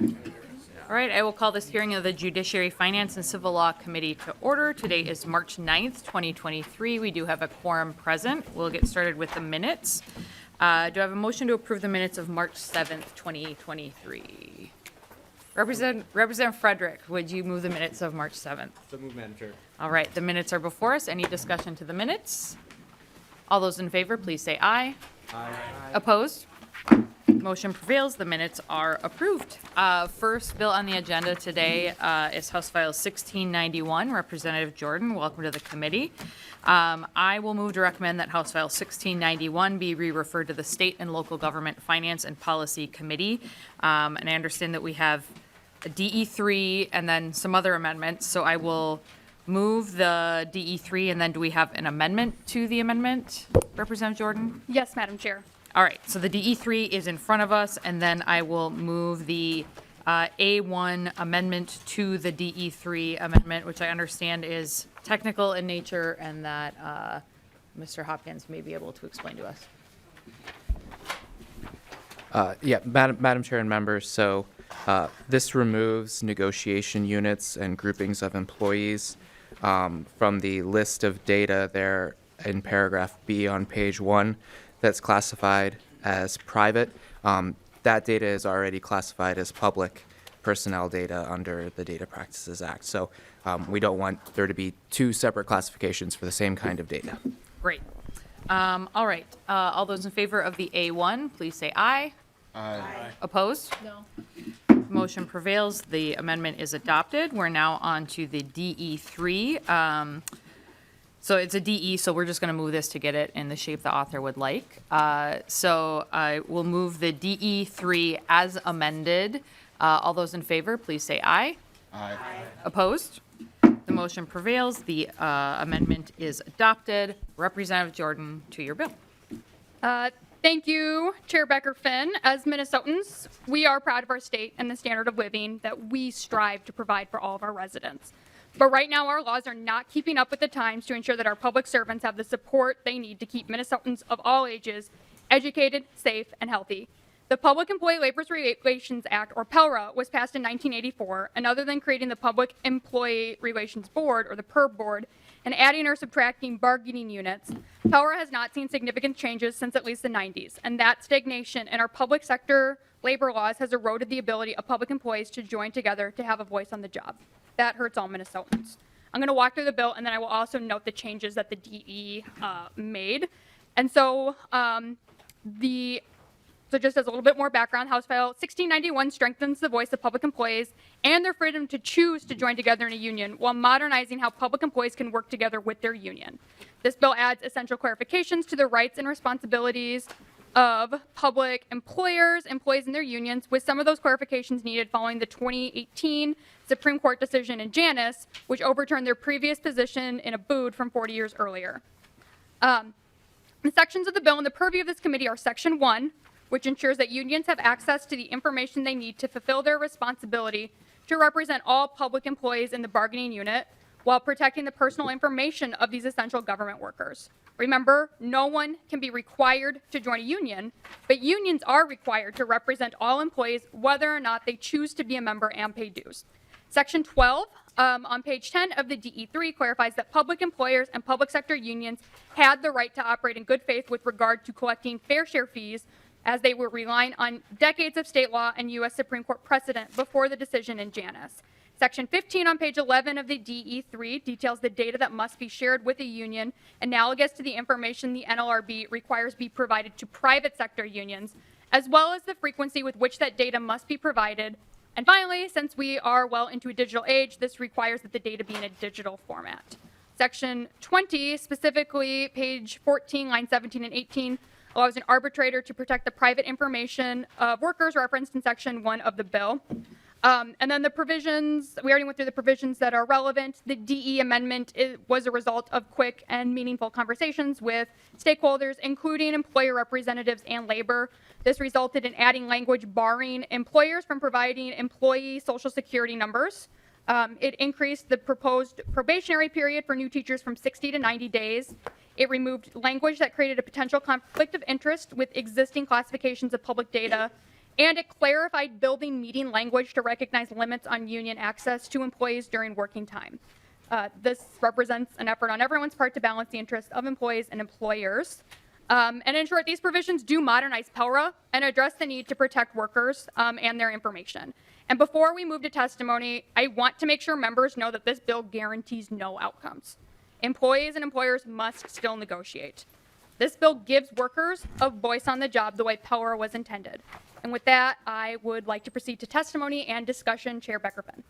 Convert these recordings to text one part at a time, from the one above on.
All right, I will call this hearing of the Judiciary, Finance, and Civil Law Committee to order. Today is March 9th, 2023. We do have a quorum present. We'll get started with the minutes. Do I have a motion to approve the minutes of March 7th, 2023? Representative Frederick, would you move the minutes of March 7th? So move, Madam Chair. All right, the minutes are before us. Any discussion to the minutes? All those in favor, please say aye. Aye. Opposed? Motion prevails. The minutes are approved. First bill on the agenda today is House File 1691. Representative Jordan, welcome to the committee. I will move to recommend that House File 1691 be re-referred to the State and Local Government Finance and Policy Committee. And I understand that we have a DE3 and then some other amendments. So I will move the DE3, and then do we have an amendment to the amendment, Representative Jordan? Yes, Madam Chair. All right, so the DE3 is in front of us, and then I will move the A1 amendment to the DE3 amendment, which I understand is technical in nature, and that Mr. Hopkins may be able to explain to us. Yeah, Madam Chair and members, so this removes negotiation units and groupings of employees from the list of data there in paragraph B on page 1 that's classified as private. That data is already classified as public personnel data under the Data Practices Act. So we don't want there to be two separate classifications for the same kind of data. Great. All right, all those in favor of the A1, please say aye. Aye. Opposed? No. Motion prevails. The amendment is adopted. We're now on to the DE3. So it's a DE, so we're just going to move this to get it in the shape the author would like. So I will move the DE3 as amended. All those in favor, please say aye. Aye. Opposed? The motion prevails. The amendment is adopted. Representative Jordan, to your bill. Thank you, Chair Becker-Finn. As Minnesotans, we are proud of our state and the standard of living that we strive to provide for all of our residents. But right now, our laws are not keeping up with the times to ensure that our public servants have the support they need to keep Minnesotans of all ages educated, safe, and healthy. The Public Employee Labor Relations Act, or PELRA, was passed in 1984, and other than creating the Public Employee Relations Board, or the PERB Board, and adding or subtracting bargaining units, PELRA has not seen significant changes since at least the 90s, and that stagnation in our public sector labor laws has eroded the ability of public employees to join together to have a voice on the job. That hurts all Minnesotans. I'm going to walk through the bill, and then I will also note the changes that the DE made. And so just as a little bit more background, House File 1691 strengthens the voice of public employees and their freedom to choose to join together in a union while modernizing how public employees can work together with their union. This bill adds essential clarifications to the rights and responsibilities of public employers, employees in their unions, with some of those clarifications needed following the 2018 Supreme Court decision in Janus, which overturned their previous position in Abood from 40 years earlier. The sections of the bill in the purview of this committee are Section 1, which ensures that unions have access to the information they need to fulfill their responsibility to represent all public employees in the bargaining unit while protecting the personal information of these essential government workers. Remember, no one can be required to join a union, but unions are required to represent all employees whether or not they choose to be a member and pay dues. Section 12 on page 10 of the DE3 clarifies that public employers and public sector unions had the right to operate in good faith with regard to collecting fair share fees, as they were relying on decades of state law and U.S. Supreme Court precedent before the decision in Janus. Section 15 on page 11 of the DE3 details the data that must be shared with a union, analogous to the information the NLRB requires be provided to private sector unions, as well as the frequency with which that data must be provided. And finally, since we are well into a digital age, this requires that the data be in a digital format. Section 20, specifically page 14, line 17 and 18, allows an arbitrator to protect the private information of workers referenced in Section 1 of the bill. And then the provisions, we already went through the provisions that are relevant. The DE amendment was a result of quick and meaningful conversations with stakeholders, including employer representatives and labor. This resulted in adding language barring employers from providing employee social security numbers. It increased the proposed probationary period for new teachers from 60 to 90 days. It removed language that created a potential conflict of interest with existing classifications of public data. And it clarified building meeting language to recognize limits on union access to employees during working time. This represents an effort on everyone's part to balance the interests of employees and employers. And in short, these provisions do modernize PELRA and address the need to protect workers and their information. And before we move to testimony, I want to make sure members know that this bill guarantees no outcomes. Employees and employers must still negotiate. This bill gives workers a voice on the job the way PELRA was intended. And with that, I would like to proceed to testimony and discussion. Chair Becker-Finn.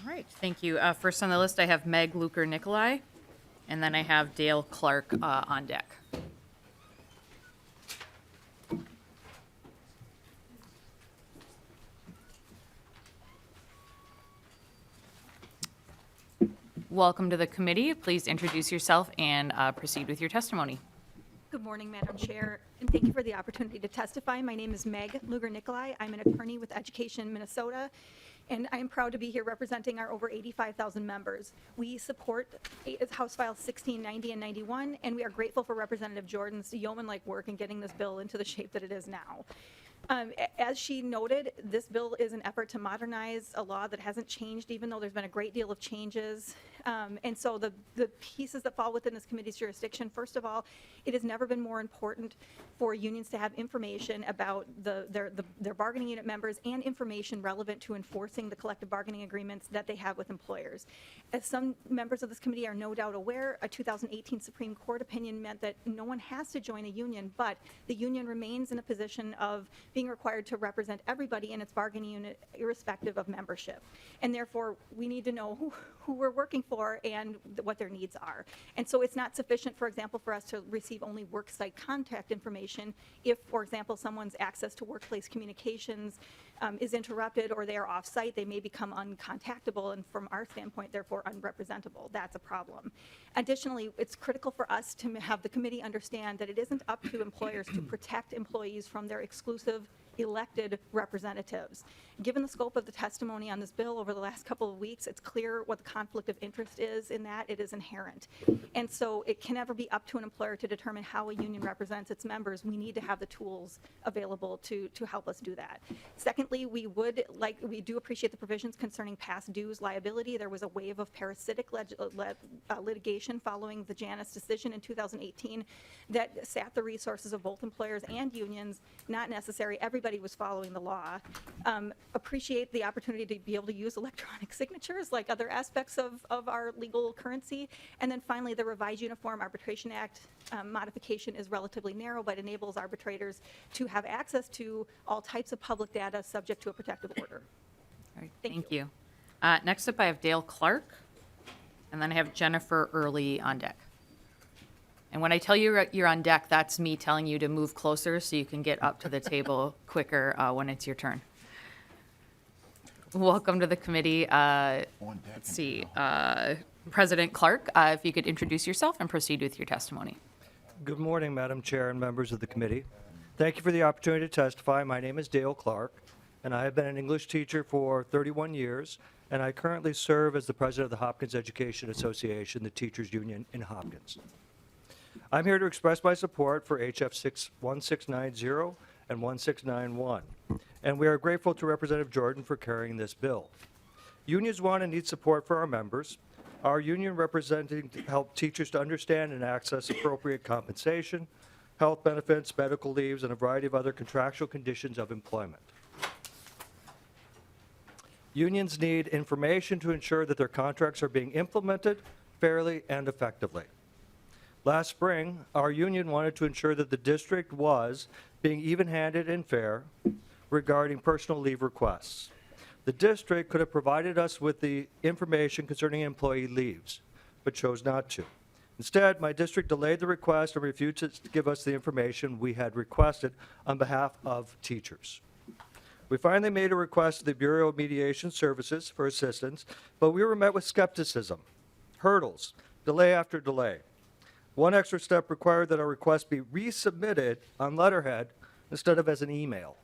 All right, thank you. First on the list, I have Meg Luker-Nicolai, and then I have Dale Clark on deck. Welcome to the committee. Please introduce yourself and proceed with your testimony. Good morning, Madam Chair, and thank you for the opportunity to testify. My name is Meg Luger-Nicolai. I'm an attorney with Education Minnesota, and I am proud to be here representing our over 85,000 members. We support House File 1690 and 91, and we are grateful for Representative Jordan's yeoman-like work in getting this bill into the shape that it is now. As she noted, this bill is an effort to modernize a law that hasn't changed, even though there's been a great deal of changes. And so the pieces that fall within this committee's jurisdiction, first of all, it has never been more important for unions to have information about their bargaining unit members and information relevant to enforcing the collective bargaining agreements that they have with employers. As some members of this committee are no doubt aware, a 2018 Supreme Court opinion meant that no one has to join a union, but the union remains in a position of being required to represent everybody in its bargaining unit, irrespective of membership. And therefore, we need to know who we're working for and what their needs are. And so it's not sufficient, for example, for us to receive only worksite contact information if, for example, someone's access to workplace communications is interrupted or they are off-site, they may become uncontactable and from our standpoint, therefore unrepresentable. That's a problem. Additionally, it's critical for us to have the committee understand that it isn't up to employers to protect employees from their exclusive elected representatives. Given the scope of the testimony on this bill over the last couple of weeks, it's clear what the conflict of interest is in that it is inherent. And so it can never be up to an employer to determine how a union represents its members. We need to have the tools available to help us do that. Secondly, we do appreciate the provisions concerning past dues liability. There was a wave of parasitic litigation following the Janus decision in 2018 that sapped the resources of both employers and unions. Not necessary. Everybody was following the law. Appreciate the opportunity to be able to use electronic signatures like other aspects of our legal currency. And then finally, the Revised Uniform Arbitration Act modification is relatively narrow, but enables arbitrators to have access to all types of public data subject to a protective order. All right, thank you. Next up, I have Dale Clark, and then I have Jennifer Early on deck. And when I tell you you're on deck, that's me telling you to move closer so you can get up to the table quicker when it's your turn. Welcome to the committee. Let's see, President Clark, if you could introduce yourself and proceed with your testimony. Good morning, Madam Chair and members of the committee. Thank you for the opportunity to testify. My name is Dale Clark, and I have been an English teacher for 31 years, and I currently serve as the president of the Hopkins Education Association, the teachers union in Hopkins. I'm here to express my support for HF 1690 and 1691, and we are grateful to Representative Jordan for carrying this bill. Unions want and need support for our members. Our union representing to help teachers to understand and access appropriate compensation, health benefits, medical leaves, and a variety of other contractual conditions of employment. Unions need information to ensure that their contracts are being implemented fairly and effectively. Last spring, our union wanted to ensure that the district was being even-handed and fair regarding personal leave requests. The district could have provided us with the information concerning employee leaves, but chose not to. Instead, my district delayed the request and refused to give us the information we had requested on behalf of teachers. We finally made a request to the Bureau of Mediation Services for assistance, but we were met with skepticism, hurdles, delay after delay. One extra step required that our request be resubmitted on letterhead instead of as an email.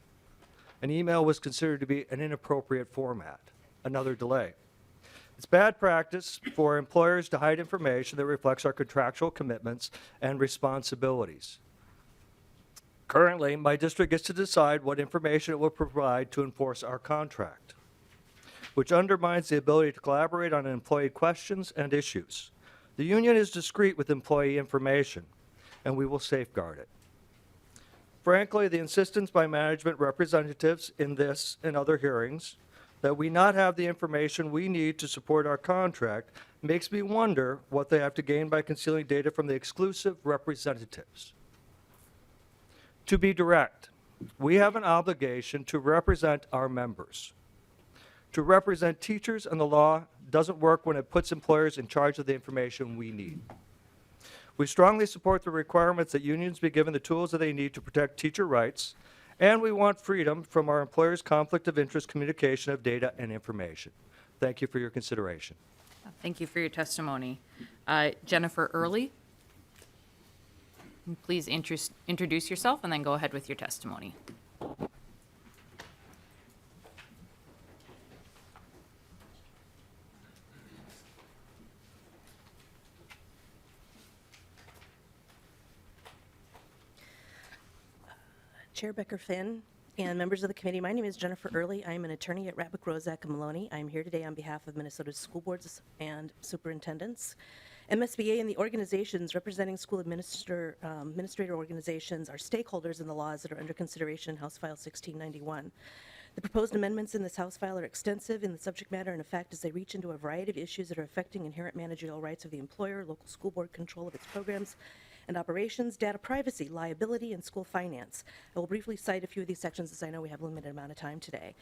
An email was considered to be an inappropriate format, another delay. It's bad practice for employers to hide information that reflects our contractual commitments and responsibilities. Currently, my district gets to decide what information it will provide to enforce our contract, which undermines the ability to collaborate on employee questions and issues. The union is discreet with employee information, and we will safeguard it. Frankly, the insistence by management representatives in this and other hearings that we not have the information we need to support our contract makes me wonder what they have to gain by concealing data from the exclusive representatives. To be direct, we have an obligation to represent our members. To represent teachers, and the law doesn't work when it puts employers in charge of the information we need. We strongly support the requirements that unions be given the tools that they need to protect teacher rights, and we want freedom from our employers' conflict of interest communication of data and information. Thank you for your consideration. Thank you for your testimony. Jennifer Early, please introduce yourself and then go ahead with your testimony. Chair Becker-Finn and members of the committee, my name is Jennifer Early. I'm an attorney at Ratliff, Rozak & Maloney. I'm here today on behalf of Minnesota's school boards and superintendents. MSBA and the organizations representing school administrator organizations are stakeholders in the laws that are under consideration in House File 1691. The proposed amendments in this House file are extensive in the subject matter and effect as they reach into a variety of issues that are affecting inherent managerial rights of the employer, local school board control of its programs and operations, data privacy, liability, and school finance. I will briefly cite a few of these sections as I know we have a limited amount of time today.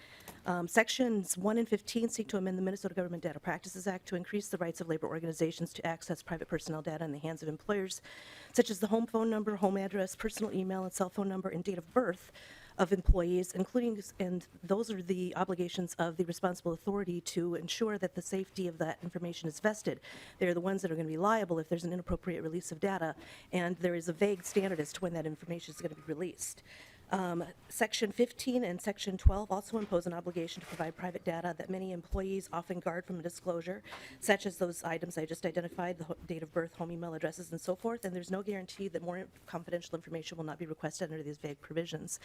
Sections 1 and 15 seek to amend the Minnesota Government Data Practices Act to increase the rights of labor organizations to access private personnel data in the hands of employers, such as the home phone number, home address, personal email, and cell phone number, and date of birth of employees, including, and those are the obligations of the responsible authority to ensure that the safety of that information is vested. They're the ones that are going to be liable if there's an inappropriate release of data, and there is a vague standard as to when that information is going to be released. Section 15 and Section 12 also impose an obligation to provide private data that many employees often guard from a disclosure, such as those items I just identified, the date of birth, home email addresses, and so forth, and there's no guarantee that more confidential information will not be requested under these vague provisions.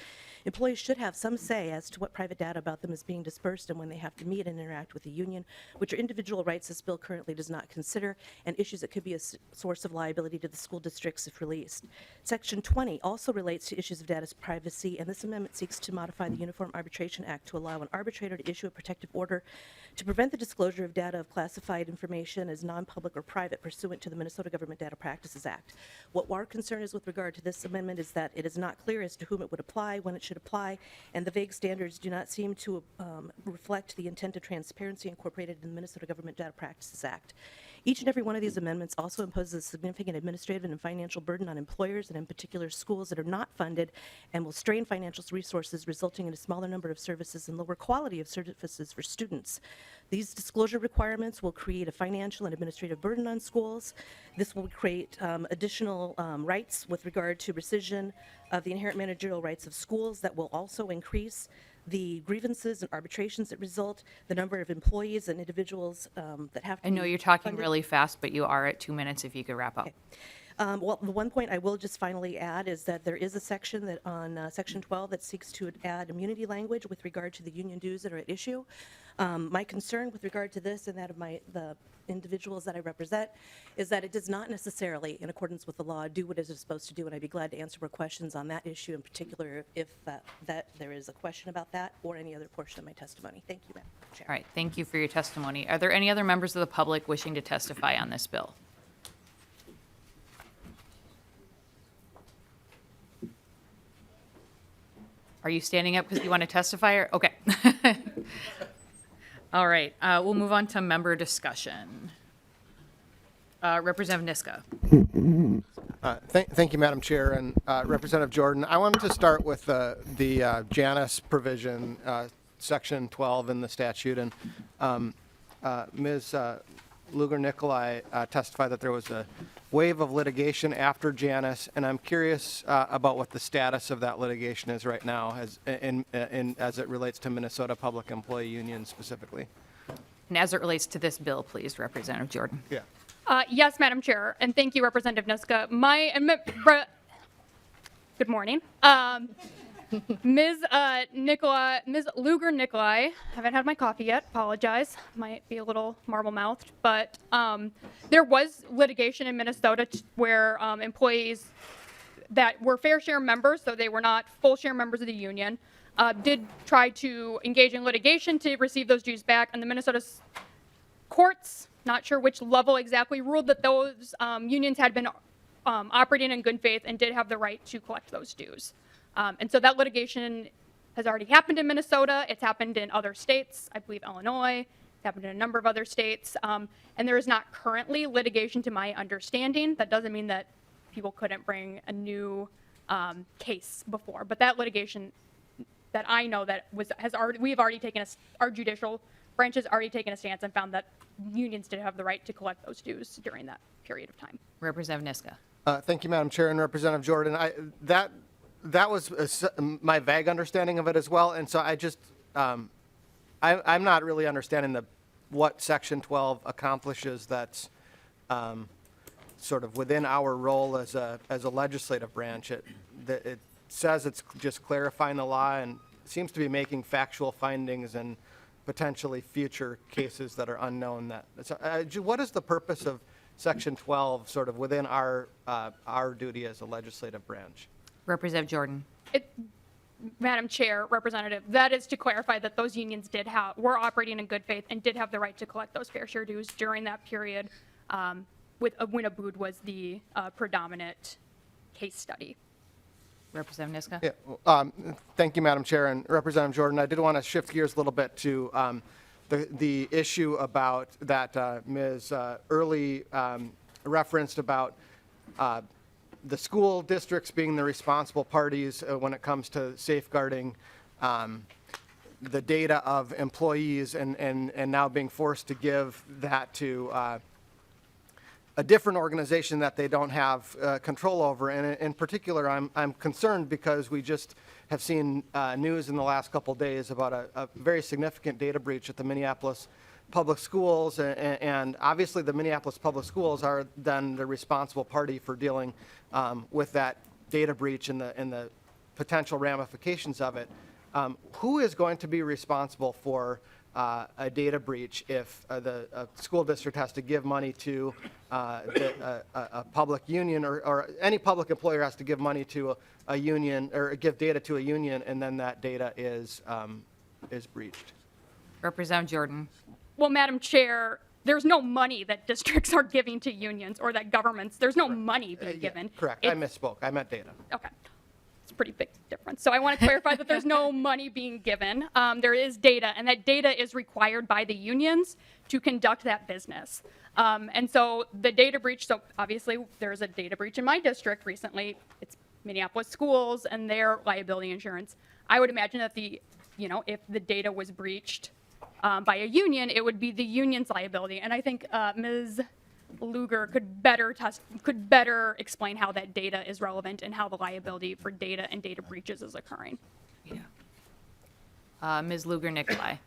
Employees should have some say as to what private data about them is being dispersed and when they have to meet and interact with the union, which are individual rights this bill currently does not consider, and issues that could be a source of liability to the school districts if released. Section 20 also relates to issues of data privacy, and this amendment seeks to modify the Uniform Arbitration Act to allow an arbitrator to issue a protective order to prevent the disclosure of data of classified information as non-public or private pursuant to the Minnesota Government Data Practices Act. What our concern is with regard to this amendment is that it is not clear as to whom it would apply, when it should apply, and the vague standards do not seem to reflect the intent of transparency incorporated in the Minnesota Government Data Practices Act. Each and every one of these amendments also imposes a significant administrative and financial burden on employers, and in particular schools that are not funded, and will strain financial resources, resulting in a smaller number of services and lower quality of services for students. These disclosure requirements will create a financial and administrative burden on schools. This will create additional rights with regard to rescission of the inherent managerial rights of schools that will also increase the grievances and arbitrations that result, the number of employees and individuals that have to I know be you're talking funded. really fast, but you are at 2 minutes if you could wrap up. Okay. Well, the one point I will just finally add is that there is a section that on Section 12 that seeks to add immunity language with regard to the union dues that are at issue. My concern with regard to this and that of the individuals that I represent is that it does not necessarily, in accordance with the law, do what it is supposed to do, and I'd be glad to answer more questions on that issue in particular if that there is a question about that or any other portion of my testimony. Thank you, Madam Chair. All right, thank you for your testimony. Are there any other members of the public wishing to testify on this bill? Are you standing up because you want to testify? Or okay. All right, we'll move on to member discussion. Representative Niska. Thank you, Madam Chair, and Representative Jordan. I wanted to start with the Janus provision, Section 12 in the statute, and Ms. Lugar-Nicolai testified that there was a wave of litigation after Janus, and I'm curious about what the status of that litigation is right now as it relates to Minnesota Public Employee Union specifically. And as it relates to this bill, please, Representative Jordan. Yeah. Yes, Madam Chair, and thank you, Representative Niska. Good morning. Ms. Luger-Nicolai, haven't had my coffee yet, apologize. Might be a little marble-mouthed, but there was litigation in Minnesota where employees that were fair share members, so they were not full share members of the union, did try to engage in litigation to receive those dues back, and the Minnesota courts, not sure which level exactly, ruled that those unions had been operating in good faith and did have the right to collect those dues. And so that litigation has already happened in Minnesota. It's happened in other states, I believe Illinois. It's happened in a number of other states. And there is not currently litigation to my understanding. That doesn't mean that people couldn't bring a new case before. But that litigation that I know that we've already taken, our judicial branch has already taken a stance and found that unions did have the right to collect those dues during that period of time. Representative Niska. Thank you, Madam Chair, and Representative Jordan. That was my vague understanding of it as well, and so I'm not really understanding what Section 12 accomplishes that's sort of within our role as a legislative branch. It says it's just clarifying the law and seems to be making factual findings and potentially future cases that are unknown. What is the purpose of Section 12 sort of within our duty as a legislative branch? Representative Jordan. Madam Chair, Representative, that is to clarify that those unions were operating in good faith and did have the right to collect those fair share dues during that period when Abood was the predominant case study. Representative Niska. Yeah, thank you, Madam Chair, and Representative Jordan. I did want to shift gears a little bit to the issue about that Ms. Early referenced about the school districts being the responsible parties when it comes to safeguarding the data of employees and now being forced to give that to a different organization that they don't have control over. And in particular, I'm concerned because we just have seen news in the last couple of days about a very significant data breach at the Minneapolis Public Schools, and obviously the Minneapolis Public Schools are then the responsible party for dealing with that data breach and the potential ramifications of it. Who is going to be responsible for a data breach if a school district has to give money to a public union, or any public employer has to give money to a union or give data to a union, and then that data is breached? Representative Jordan. Well, Madam Chair, there's no money that districts are giving to unions or that governments. There's no money being given. Correct. I misspoke. I meant data. Okay. It's a pretty big difference. So I want to clarify that there's no money being given. There is data, and that data is required by the unions to conduct that business. And so the data breach, so obviously there's a data breach in my district recently. It's Minneapolis schools and their liability insurance. I would imagine that if the data was breached by a union, it would be the union's liability. And I think Ms. Luger could better explain how that data is relevant and how the liability for data and data breaches is occurring. Yeah. Ms. Luger-Nicolai.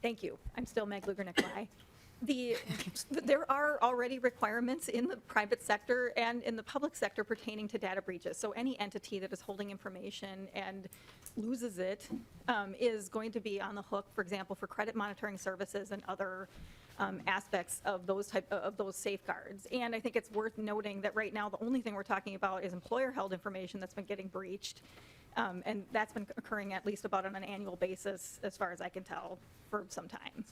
Thank you. I'm still Meg Luger-Nicolai. There are already requirements in the private sector and in the public sector pertaining to data breaches. So any entity that is holding information and loses it is going to be on the hook, for example, for credit monitoring services and other aspects of those safeguards. And I think it's worth noting that right now the only thing we're talking about is employer-held information that's been getting breached. And that's been occurring at least about on an annual basis, as far as I can tell, for some time.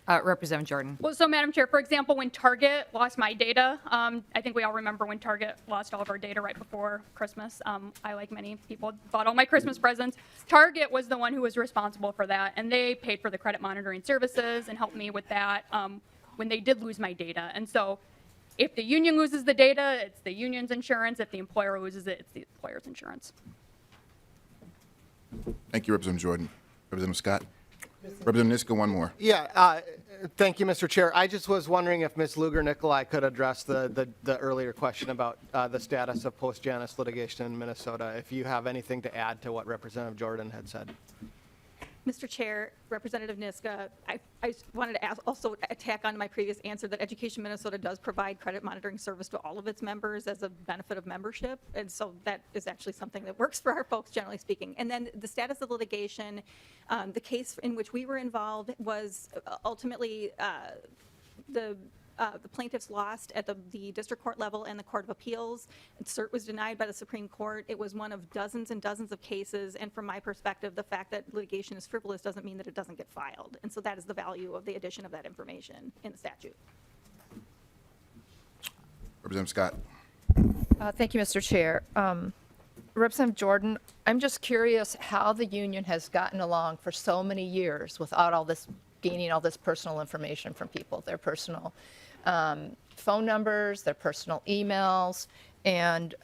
Representative Jordan. Well, so Madam Chair, for example, when Target lost my data, I think we all remember when Target lost all of our data right before Christmas. I, like many people, bought all my Christmas presents. Target was the one who was responsible for that, and they paid for the credit monitoring services and helped me with that when they did lose my data. And so if the union loses the data, it's the union's insurance. If the employer loses it, it's the employer's insurance. Thank you, Representative Jordan. Representative Scott. Representative Niska, one more. Yeah, thank you, Mr. Chair. I just was wondering if Ms. Luger-Nicolai could address the earlier question about the status of post-Janus litigation in Minnesota, if you have anything to add to what Representative Jordan had said. Mr. Chair, Representative Niska, I just wanted to also tack on to my previous answer that Education Minnesota does provide credit monitoring service to all of its members as a benefit of membership. And so that is actually something that works for our folks, generally speaking. And then the status of litigation, the case in which we were involved was ultimately the plaintiffs lost at the district court level and the Court of Appeals. Cert was denied by the Supreme Court. It was one of dozens and dozens of cases, and from my perspective, the fact that litigation is frivolous doesn't mean that it doesn't get filed. And so that is the value of the addition of that information in the statute. Representative Scott. Thank you, Mr. Chair. Representative Jordan, I'm just curious how the union has gotten along for so many years without all this, gaining all this personal information from people, their personal phone numbers, their personal emails, and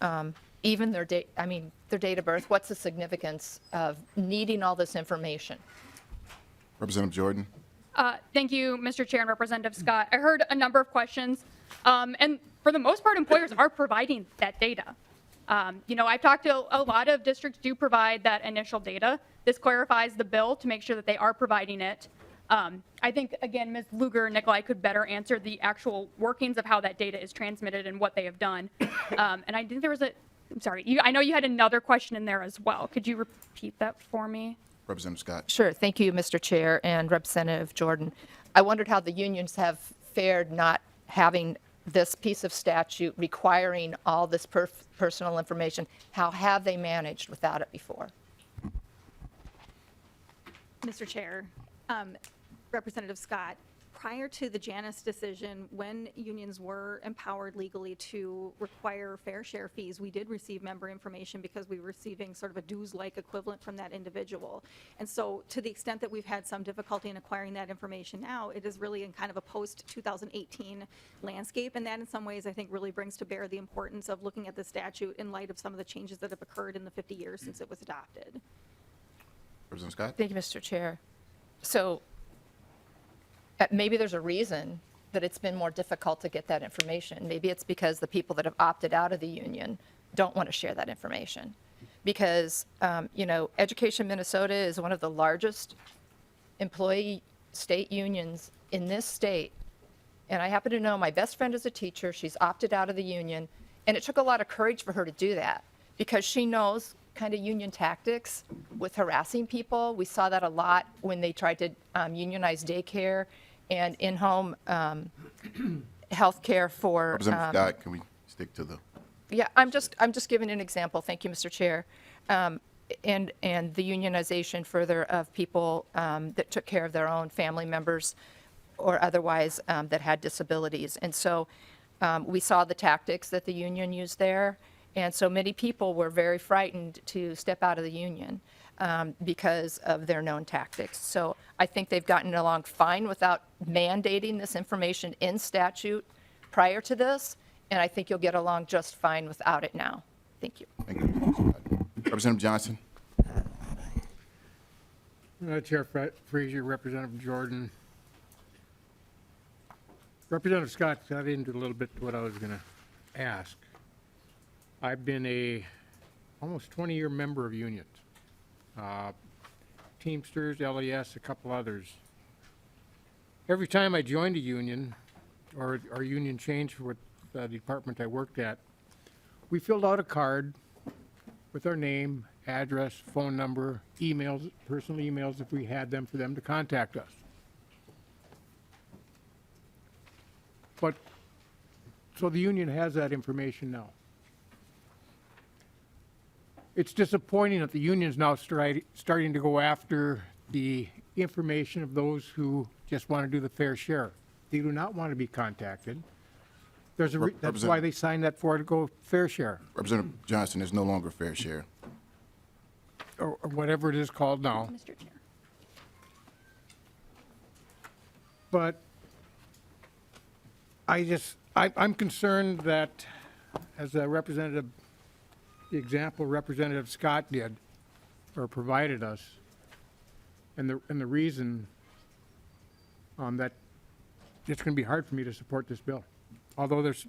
even their date of birth. What's the significance of needing all this information? Representative Jordan. Thank you, Mr. Chair and Representative Scott. I heard a number of questions, and for the most part, employers are providing that data. I've talked to a lot of districts do provide that initial data. This clarifies the bill to make sure that they are providing it. I think, again, Ms. Lugar-Nicolai could better answer the actual workings of how that data is transmitted and what they have done. And I think there was I'm sorry, I know you had another question in there as well. Could you repeat that for me? Representative Scott. Sure. Thank you, Mr. Chair and Representative Jordan. I wondered how the unions have fared not having this piece of statute requiring all this personal information. How have they managed without it before? Mr. Chair, Representative Scott, prior to the Janus decision, when unions were empowered legally to require fair share fees, we did receive member information because we were receiving sort of a dues-like equivalent from that individual. And so to the extent that we've had some difficulty in acquiring that information now, it is really in kind of a post-2018 landscape. And that in some ways I think really brings to bear the importance of looking at the statute in light of some of the changes that have occurred in the 50 years since it was adopted. Representative Scott. Thank you, Mr. Chair. So maybe there's a reason that it's been more difficult to get that information. Maybe it's because the people that have opted out of the union don't want to share that information. Because, Education Minnesota is one of the largest employee state unions in this state. And I happen to know my best friend is a teacher. She's opted out of the union. And it took a lot of courage for her to do that because she knows kind of union tactics with harassing people. We saw that a lot when they tried to unionize daycare and in-home health care for. Representative Scott, can we stick to the? Yeah, I'm just giving an example. Thank you, Mr. Chair. And the unionization further of people that took care of their own family members or otherwise that had disabilities. And so we saw the tactics that the union used there. And so many people were very frightened to step out of the union because of their known tactics. So I think they've gotten along fine without mandating this information in statute prior to this, and I think you'll get along just fine without it now. Thank you. Thank you. Representative Johnson. Chair Frazier, Representative Jordan. Representative Scott got into a little bit what I was going to ask. I've been a almost 20-year member of unions. Teamsters, LES, a couple others. Every time I joined a union, or our union changed with the department I worked at, we filled out a card with our name, address, phone number, emails, personal emails if we had them for them to contact us. But, so the union has that information now. It's disappointing that the union's now starting to go after the information of those who just want to do the fair share. They do not want to be contacted. There's a that's why they signed that for to go fair share. Representative Johnson is no longer fair share. Or whatever it is called now. Mr. Chair. But I'm concerned that as a representative, the example Representative Scott did or provided us, and the reason that it's going to be hard for me to support this bill. Although there's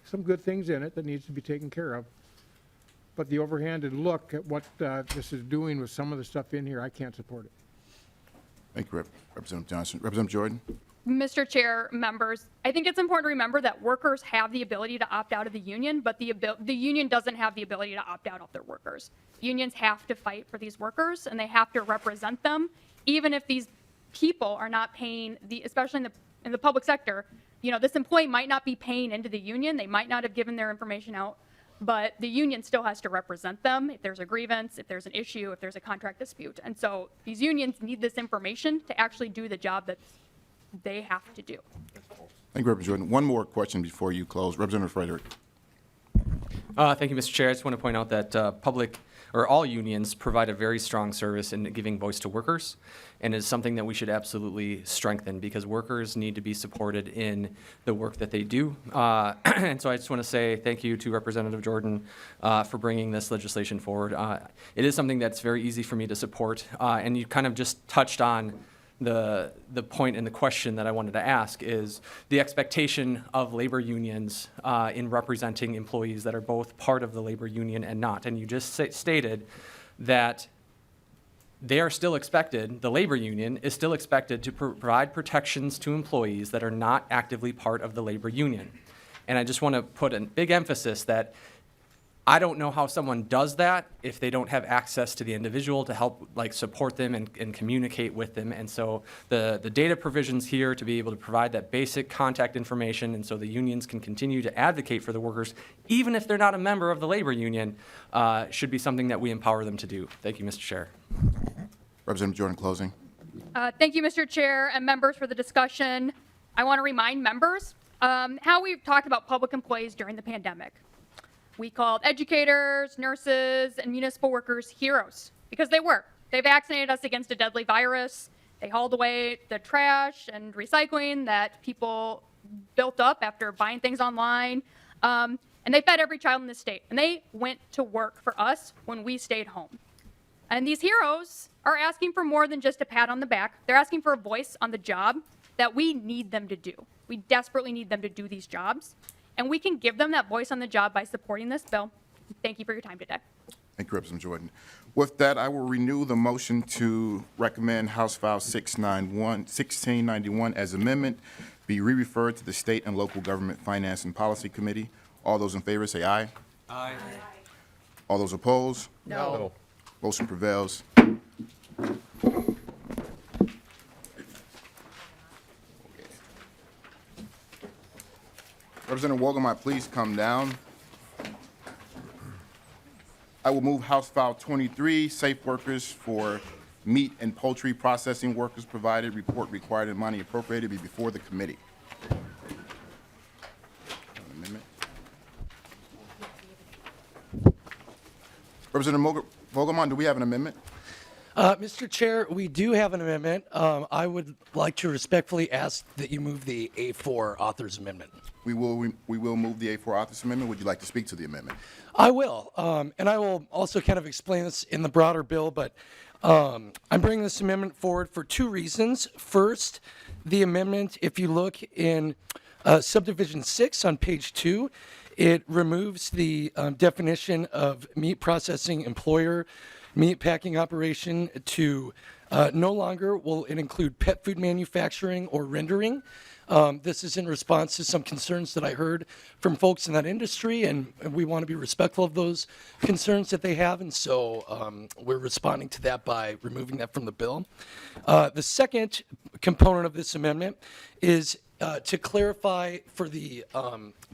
some good things in it that needs to be taken care of. but the overhanded look at what this is doing with some of the stuff in here, I can't support it. Thank you, Representative Johnson. Representative Jordan? Mr. Chair, members, I think it's important to remember that workers have the ability to opt out of the union, but the union doesn't have the ability to opt out of their workers. Unions have to fight for these workers, and they have to represent them, even if these people are not paying, especially in the public sector. You know, this employee might not be paying into the union. They might not have given their information out, but the union still has to represent them if there's a grievance, if there's an issue, if there's a contract dispute. And so these unions need this information to actually do the job that they have to do. Thank you, Representative Jordan. One more question before you close. Representative Frederick. Thank you, Mr. Chair. I just want to point out that all unions provide a very strong service in giving voice to workers, and is something that we should absolutely strengthen because workers need to be supported in the work that they do. And so I just want to say thank you to Representative Jordan for bringing this legislation forward. It is something that's very easy for me to support, and you kind of just touched on the point and the question that I wanted to ask is the expectation of labor unions in representing employees that are both part of the labor union and not. And you just stated that they are still expected, the labor union is still expected to provide protections to employees that are not actively part of the labor union. And I just want to put a big emphasis that I don't know how someone does that if they don't have access to the individual to help support them and communicate with them. And so the data provisions here to be able to provide that basic contact information and so the unions can continue to advocate for the workers, even if they're not a member of the labor union, should be something that we empower them to do. Thank you, Mr. Chair. Representative Jordan, closing. Thank you, Mr. Chair and members for the discussion. I want to remind members how we've talked about public employees during the pandemic. We called educators, nurses, and municipal workers heroes because they were. They vaccinated us against a deadly virus. They hauled away the trash and recycling that people built up after buying things online. And they fed every child in the state. And they went to work for us when we stayed home. And these heroes are asking for more than just a pat on the back. They're asking for a voice on the job that we need them to do. We desperately need them to do these jobs. And we can give them that voice on the job by supporting this bill. Thank you for your time today. Thank you, Representative Jordan. With that, I will renew the motion to recommend House File 1691 as amendment be re-referred to the State and Local Government Finance and Policy Committee. All those in favor say aye. Aye. All those opposed? No. Motion prevails. Representative Wolgamott, please come down. I will move House File 23, Safe Workers for Meat and Poultry Processing Workers Provided, Report Required and Money Appropriated, be before the committee. Amendment. Representative Wolgamott, do we have an amendment? Mr. Chair, we do have an amendment. I would like to respectfully ask that you move the A4 author's amendment. We will move the A4 author's amendment. Would you like to speak to the amendment? I will, and I will also kind of explain this in the broader bill, but I'm bringing this amendment forward for two reasons. First, the amendment, if you look in subdivision 6 on page 2, it removes the definition of meat processing employer, meat packing operation to no longer will it include pet food manufacturing or rendering. This is in response to some concerns that I heard from folks in that industry, and we want to be respectful of those concerns that they have, and so we're responding to that by removing that from the bill. The second component of this amendment is to clarify for the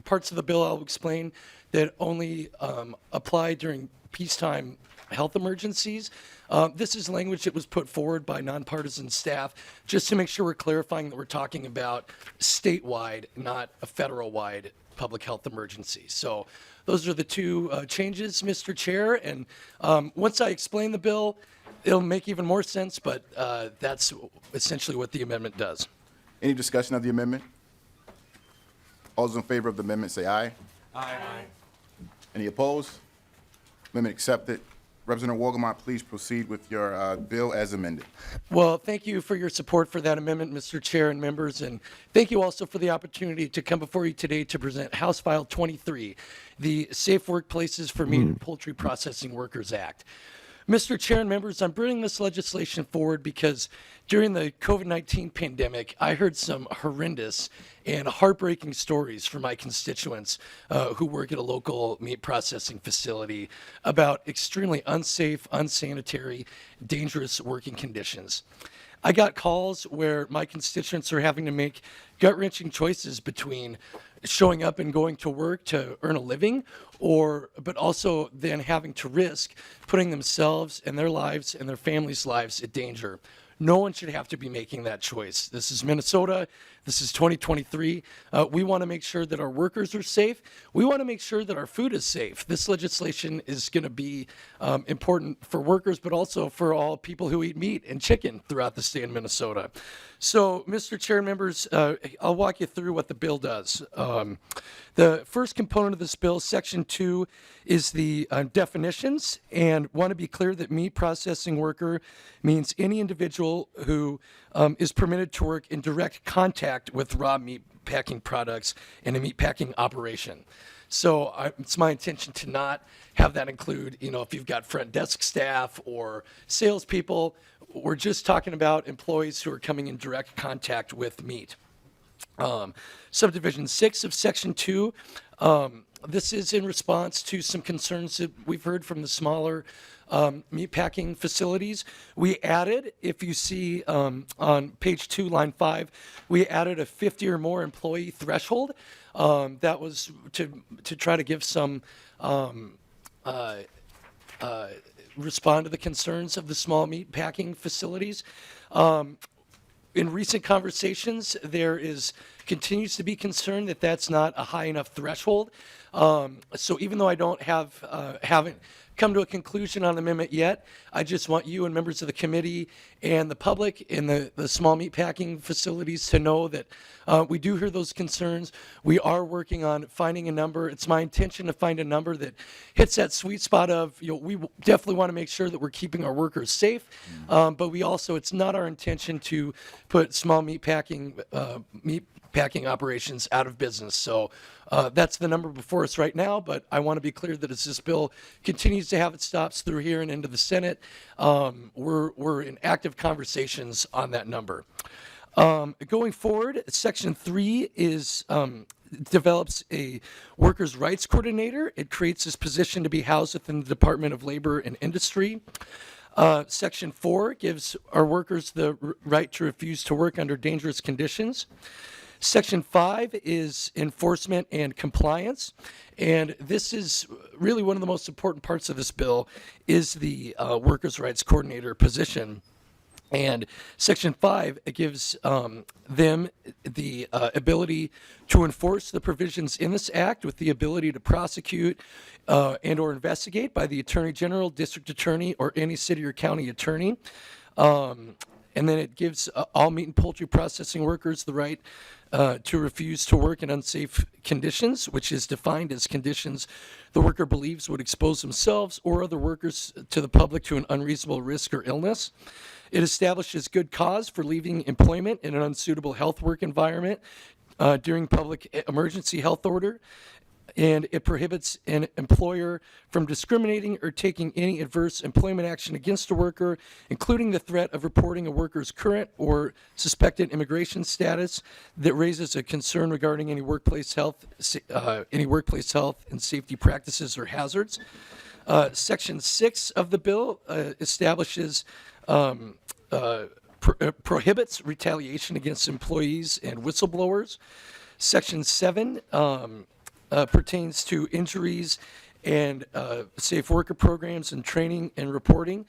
parts of the bill I'll explain that only apply during peacetime health emergencies. This is language that was put forward by nonpartisan staff just to make sure we're clarifying that we're talking about statewide, not a federal-wide public health emergency. So those are the two changes, Mr. Chair. And once I explain the bill, it'll make even more sense, but that's essentially what the amendment does. Any discussion of the amendment? All those in favor of the amendment say aye. Aye. Any opposed? Amendment accepted. Representative Wolgamott, please proceed with your bill as amended. Well, thank you for your support for that amendment, Mr. Chair and members, and thank you also for the opportunity to come before you today to present House File 23, the Safe Workplaces for Meat and Poultry Processing Workers Act. Mr. Chair and members, I'm bringing this legislation forward because during the COVID-19 pandemic, I heard some horrendous and heartbreaking stories from my constituents who work at a local meat processing facility about extremely unsafe, unsanitary, dangerous working conditions. I got calls where my constituents are having to make gut-wrenching choices between showing up and going to work to earn a living, but also then having to risk putting themselves and their lives and their families' lives at danger. No one should have to be making that choice. This is Minnesota. This is 2023. We want to make sure that our workers are safe. We want to make sure that our food is safe. This legislation is going to be important for workers, but also for all people who eat meat and chicken throughout the state of Minnesota. So, Mr. Chair and members, I'll walk you through what the bill does. The first component of this bill, Section 2, is the definitions, and want to be clear that meat processing worker means any individual who is permitted to work in direct contact with raw meat packing products in a meat packing operation. So it's my intention to not have that include, if you've got front desk staff or salespeople. We're just talking about employees who are coming in direct contact with meat. Subdivision 6 of Section 2, this is in response to some concerns that we've heard from the smaller meat packing facilities. We added, if you see on page 2, line 5, we added a 50 or more employee threshold. That was to try to give some respond to the concerns of the small meat packing facilities. In recent conversations, there continues to be concern that that's not a high enough threshold. So even though I haven't come to a conclusion on the amendment yet, I just want you and members of the committee and the public in the small meat packing facilities to know that we do hear those concerns. We are working on finding a number. It's my intention to find a number that hits that sweet spot of, we definitely want to make sure that we're keeping our workers safe, but it's not our intention to put small meat packing operations out of business. So that's the number before us right now, but I want to be clear that as this bill continues to have its stops through here and into the Senate, we're in active conversations on that number. Going forward, Section 3 develops a workers' rights coordinator. It creates this position to be housed within the Department of Labor and Industry. Section 4 gives our workers the right to refuse to work under dangerous conditions. Section 5 is enforcement and compliance, and this is really one of the most important parts of this bill is the workers' rights coordinator position. And Section 5 gives them the ability to enforce the provisions in this act with the ability to prosecute and or investigate by the Attorney General, District Attorney, or any city or county attorney. And then it gives all meat and poultry processing workers the right to refuse to work in unsafe conditions, which is defined as conditions the worker believes would expose themselves or other workers to the public to an unreasonable risk or illness. It establishes good cause for leaving employment in an unsuitable health work environment during public emergency health order. And it prohibits an employer from discriminating or taking any adverse employment action against a worker, including the threat of reporting a worker's current or suspected immigration status that raises a concern regarding any workplace health and safety practices or hazards. Section 6 of the bill establishes prohibits retaliation against employees and whistleblowers. Section 7 pertains to injuries and safe worker programs and training and reporting.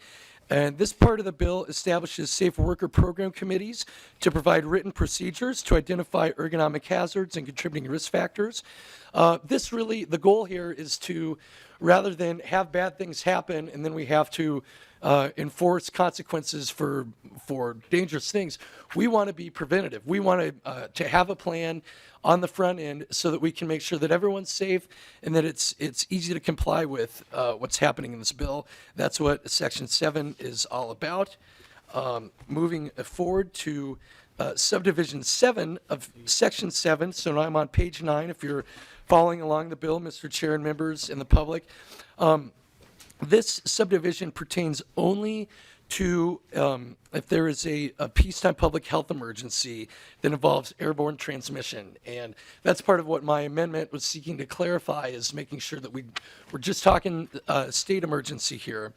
And this part of the bill establishes safe worker program committees to provide written procedures to identify ergonomic hazards and contributing risk factors. The goal here is to rather than have bad things happen and then we have to enforce consequences for dangerous things. We want to be preventative. We want to have a plan on the front end so that we can make sure that everyone's safe and that it's easy to comply with what's happening in this bill. That's what Section 7 is all about. Moving forward to subdivision 7 of Section 7. So now I'm on page 9 if you're following along the bill, Mr. Chair and members and the public. This subdivision pertains only to if there is a peacetime public health emergency that involves airborne transmission. And that's part of what my amendment was seeking to clarify, is making sure that we're just talking state emergency here.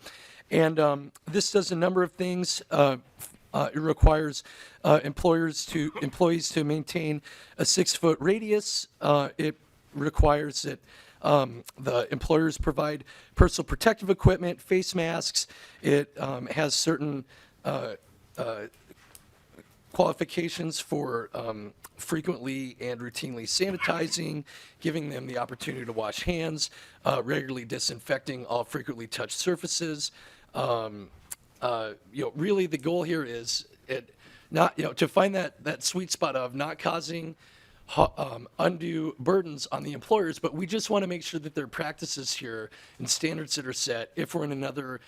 And this does a number of things. It requires employees to maintain a 6-foot radius. It requires that the employers provide personal protective equipment, face masks. It has certain qualifications for frequently and routinely sanitizing, giving them the opportunity to wash hands, regularly disinfecting all frequently touched surfaces. Really the goal here is to find that sweet spot of not causing undue burdens on the employers, but we just want to make sure that there are practices here and standards that are set if we're in another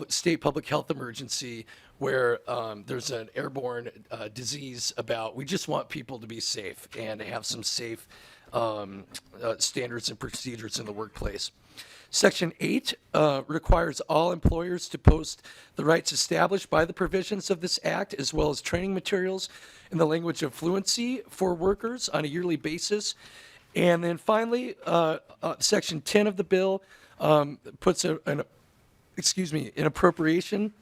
state public health emergency where there's an airborne disease about. We just want people to be safe and to have some safe standards and procedures in the workplace. Section 8 requires all employers to post the rights established by the provisions of this act, as well as training materials in the language of fluency for workers on a yearly basis. And then finally, Section 10 of the bill puts an appropriation.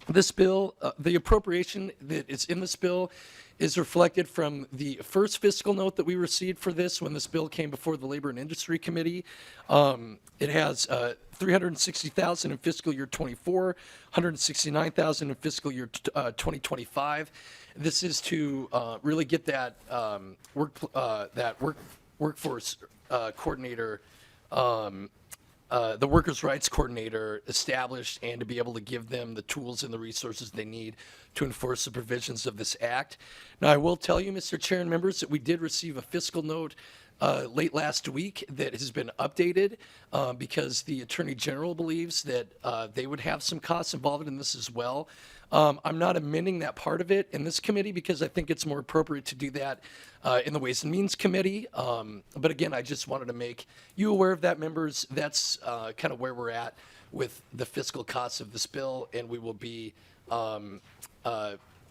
This bill, the appropriation that is in this bill is reflected from the first fiscal note that we received for this when this bill came before the Labor and Industry Committee. It has $360,000 in fiscal year 24, $169,000 in fiscal year 2025. This is to really get that workforce coordinator, the workers' rights coordinator established, and to be able to give them the tools and the resources they need to enforce the provisions of this act. Now, I will tell you, Mr. Chair and members, that we did receive a fiscal note late last week that has been updated because the Attorney General believes that they would have some costs involved in this as well. I'm not amending that part of it in this committee because I think it's more appropriate to do that in the Ways and Means Committee. But again, I just wanted to make you aware of that, members. That's kind of where we're at with the fiscal costs of this bill, and we will be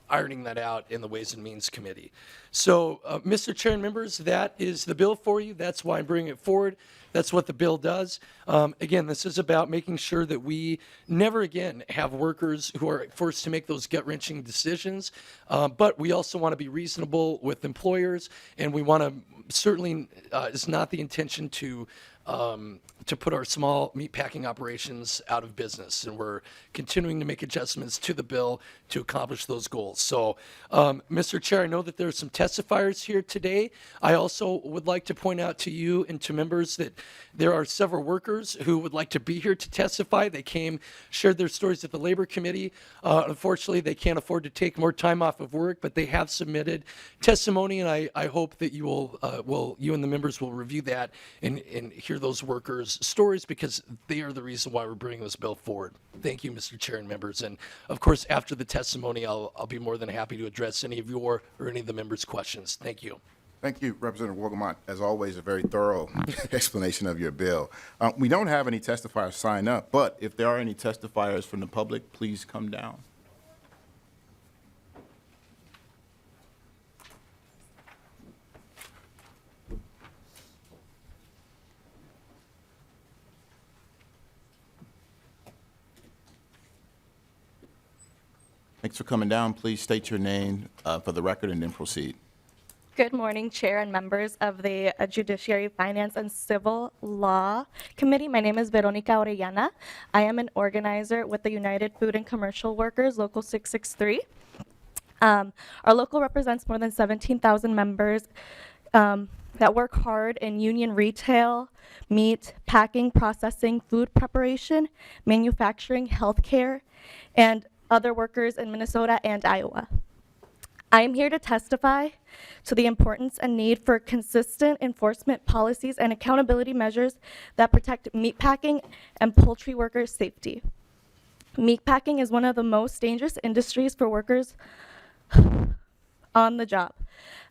ironing that out in the Ways and Means Committee. So, Mr. Chair and members, that is the bill for you. That's why I'm bringing it forward. That's what the bill does. Again, this is about making sure that we never again have workers who are forced to make those gut-wrenching decisions. But we also want to be reasonable with employers, and we want to certainly, it's not the intention to put our small meatpacking operations out of business. And we're continuing to make adjustments to the bill to accomplish those goals. So, Mr. Chair, I know that there are some testifiers here today. I also would like to point out to you and to members that there are several workers who would like to be here to testify. They came, shared their stories at the Labor Committee. Unfortunately, they can't afford to take more time off of work, but they have submitted testimony, and I hope that you you and the members will review that and hear those workers' stories, because they are the reason why we're bringing this bill forward. Thank you, Mr. Chair and members. And of course, after the testimony, I'll be more than happy to address any of your or any of the members' questions. Thank you. Thank you, Representative Wolgamott. As always, a very thorough explanation of your bill. We don't have any testifiers sign up, but if there are any testifiers from the public, please come down. Thanks for coming down. Please state your name for the record and then proceed. Good morning, Chair and members of the Judiciary, Finance, and Civil Law Committee. My name is Veronica Orellana. I am an organizer with the United Food and Commercial Workers, Local 663. Our local represents more than 17,000 members that work hard in union retail, meat, packing, processing, food preparation, manufacturing, healthcare, and other workers in Minnesota and Iowa. I am here to testify to the importance and need for consistent enforcement policies and accountability measures that protect meatpacking and poultry workers' safety. Meatpacking is one of the most dangerous industries for workers on the job.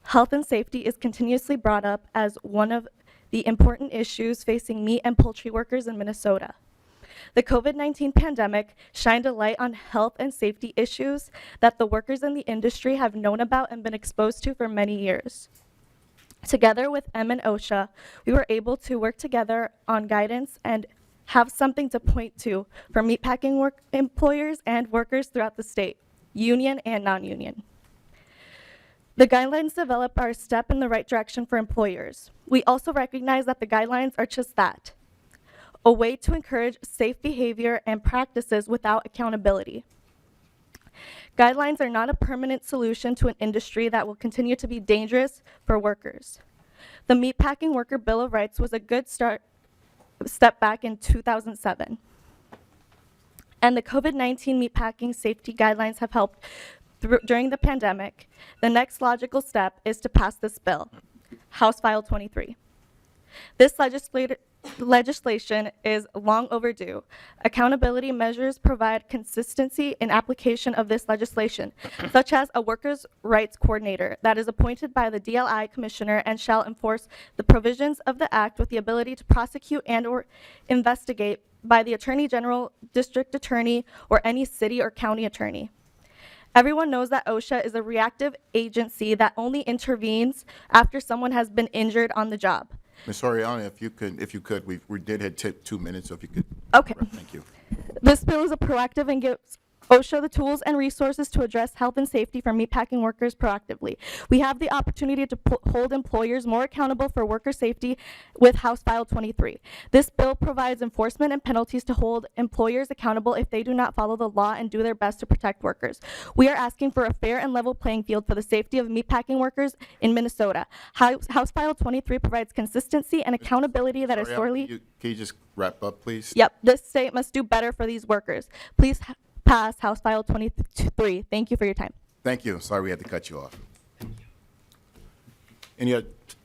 Health and safety is continuously brought up as one of the important issues facing meat and poultry workers in Minnesota. The COVID-19 pandemic shined a light on health and safety issues that the workers in the industry have known about and been exposed to for many years. Together with M and OSHA, we were able to work together on guidance and have something to point to for meatpacking employers and workers throughout the state, union and non-union. The guidelines developed are a step in the right direction for employers. We also recognize that the guidelines are just that, a way to encourage safe behavior and practices without accountability. Guidelines are not a permanent solution to an industry that will continue to be dangerous for workers. The Meatpacking Worker Bill of Rights was a good step back in 2007. And the COVID-19 meatpacking safety guidelines have helped during the pandemic. The next logical step is to pass this bill, House File 23. This legislation is long overdue. Accountability measures provide consistency in application of this legislation, such as a workers' rights coordinator that is appointed by the DLI commissioner and shall enforce the provisions of the act with the ability to prosecute and/or investigate by the attorney general, district attorney, or any city or county attorney. Everyone knows that OSHA is a reactive agency that only intervenes after someone has been injured on the job. Ms. Soriano, if you could, we did hit 2 minutes, so if you could. Okay. Thank you. This bill is a proactive and gives OSHA the tools and resources to address health and safety for meatpacking workers proactively. We have the opportunity to hold employers more accountable for worker safety with House File 23. This bill provides enforcement and penalties to hold employers accountable if they do not follow the law and do their best to protect workers. We are asking for a fair and level playing field for the safety of meatpacking workers in Minnesota. House File 23 provides consistency and accountability that is sorely... Can you just wrap up, please? Yep, this state must do better for these workers. Please pass House File 23. Thank you for your time. Thank you. Sorry we had to cut you off.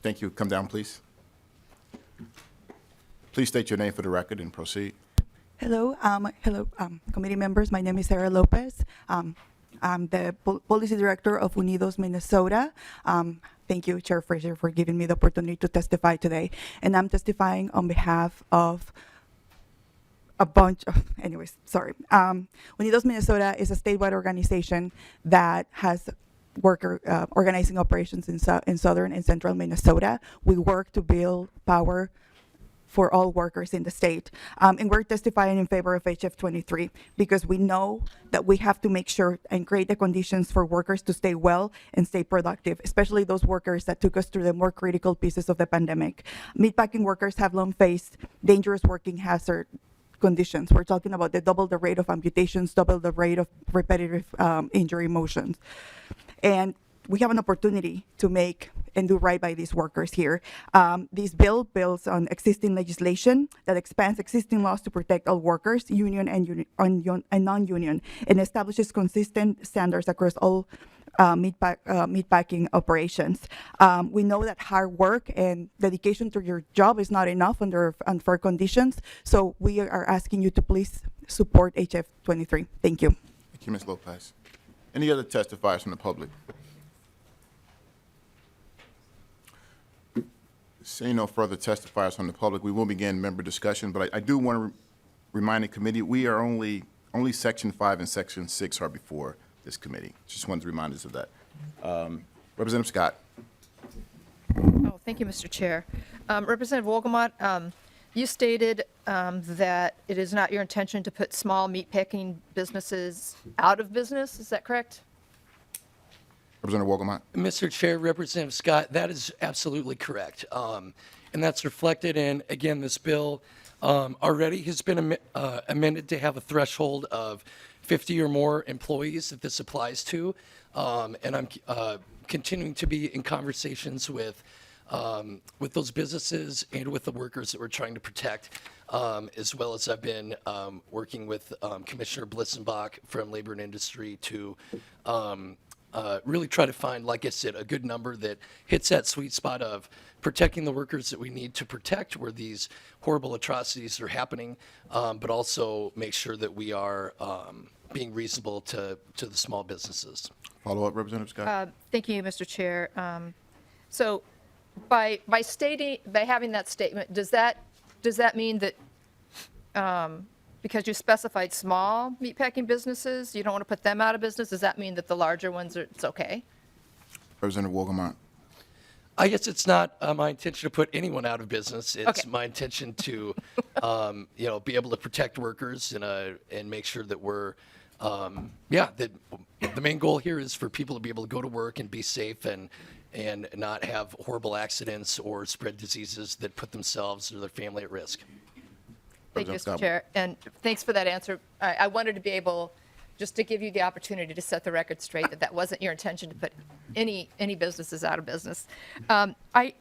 Thank you. Come down, please. Please state your name for the record and proceed. Hello, committee members. My name is Sarah Lopez. I'm the policy director of Unidos Minnesota. Thank you, Chair Fraser, for giving me the opportunity to testify today. And I'm testifying on behalf of a bunch of, Unidos Minnesota is a statewide organization that has worker organizing operations in southern and central Minnesota. We work to build power for all workers in the state. And we're testifying in favor of HF 23 because we know that we have to make sure and create the conditions for workers to stay well and stay productive, especially those workers that took us through the more critical pieces of the pandemic. Meatpacking workers have long faced dangerous working hazard conditions. We're talking about double the rate of amputations, double the rate of repetitive injury motions. And we have an opportunity to make and do right by these workers here. This bill builds on existing legislation that expands existing laws to protect all workers, union and non-union, and establishes consistent standards across all meatpacking operations. We know that hard work and dedication to your job is not enough under unfair conditions, so we are asking you to please support HF 23. Thank you. Thank you, Ms. Lopez. Any other testifiers from the public? Seeing no further testifiers from the public, we will begin member discussion, but I do want to remind the committee, we are only Section 5 and Section 6 are before this committee. Just wanted to remind us of that. Representative Scott. Oh, thank you, Mr. Chair. Representative Wolgamott, you stated that it is not your intention to put small meatpacking businesses out of business. Is that correct? Representative Wolgamott. Mr. Chair, Representative Scott, that is absolutely correct. And that's reflected in, again, this bill already has been amended to have a threshold of 50 or more employees that this applies to. And I'm continuing to be in conversations with with those businesses and with the workers that we're trying to protect, as well as I've been working with Commissioner Blissenbach from Labor and Industry to really try to find, like I said, a good number that hits that sweet spot of protecting the workers that we need to protect where these horrible atrocities are happening, but also make sure that we are being reasonable to the small businesses. Follow up, Representative Scott? Thank you, Mr. Chair. So by having that statement, does that mean that because you specified small meatpacking businesses, you don't want to put them out of business? Does that mean that the larger ones, it's okay? Representative Wolgamott? I guess it's not my intention to put anyone out of business. It's Okay. my intention to, be able to protect workers and make sure that we're, that the main goal here is for people to be able to go to work and be safe and not have horrible accidents or spread diseases that put themselves or their family at risk. Thank you, Representative Mr. Scott. Chair, and thanks for that answer. I wanted to be able, just to give you the opportunity to set the record straight that wasn't your intention to put any businesses out of business. I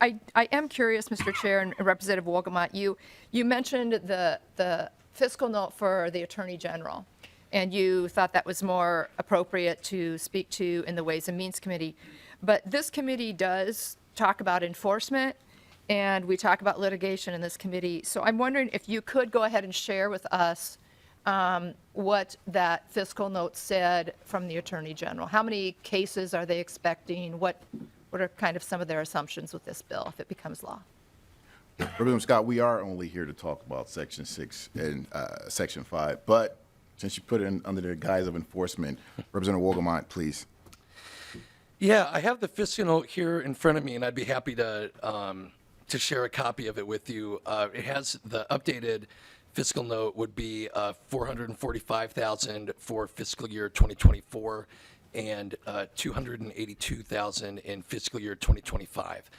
am curious, Mr. Chair and Representative Wolgamott, you mentioned the fiscal note for the Attorney General, and you thought that was more appropriate to speak to in the Ways and Means Committee. But this committee does talk about enforcement, and we talk about litigation in this committee. So I'm wondering if you could go ahead and share with us what that fiscal note said from the Attorney General. How many cases are they expecting? What are kind of some of their assumptions with this bill if it becomes law? Representative Scott, we are only here to talk about Section 6 and Section 5, but since you put it under the guise of enforcement, Representative Wolgamott, please. Yeah, I have the fiscal note here in front of me, and I'd be happy to share a copy of it with you. It has the updated fiscal note would be $445,000 for fiscal year 2024 and $282,000 in fiscal year 2025.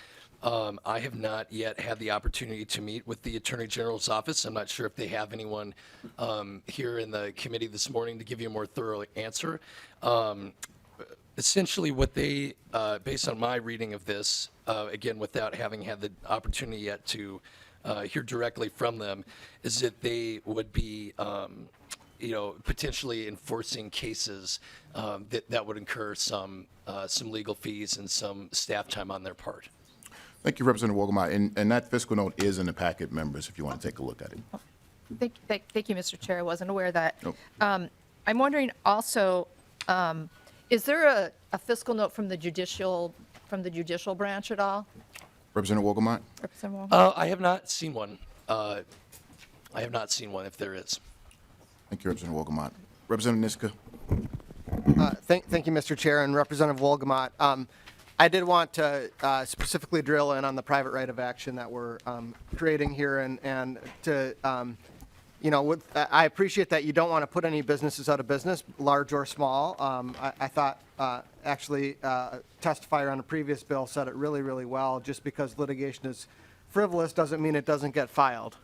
I have not yet had the opportunity to meet with the Attorney General's office. I'm not sure if they have anyone here in the committee this morning to give you a more thorough answer. Essentially what they, based on my reading of this, again, without having had the opportunity yet to hear directly from them, is that they would be, potentially enforcing cases that would incur some legal fees and some staff time on their part. Thank you, Representative Wolgamott. And that fiscal note is in the packet, members, if you want to take a look at it. Thank you, Mr. Chair. I wasn't aware of that. Nope. I'm wondering also, is there a fiscal note from the judicial branch at all? Representative Wolgamott? Representative Wong? I have not seen one. I have not seen one, if there is. Thank you, Representative Wolgamott. Representative Niska? Thank you, Mr. Chair, and Representative Wolgamott. I did want to specifically drill in on the private right of action that we're creating here, and to, I appreciate that you don't want to put any businesses out of business, large or small. I thought actually testifier on a previous bill said it really, really well. Just because litigation is frivolous doesn't mean it doesn't get filed.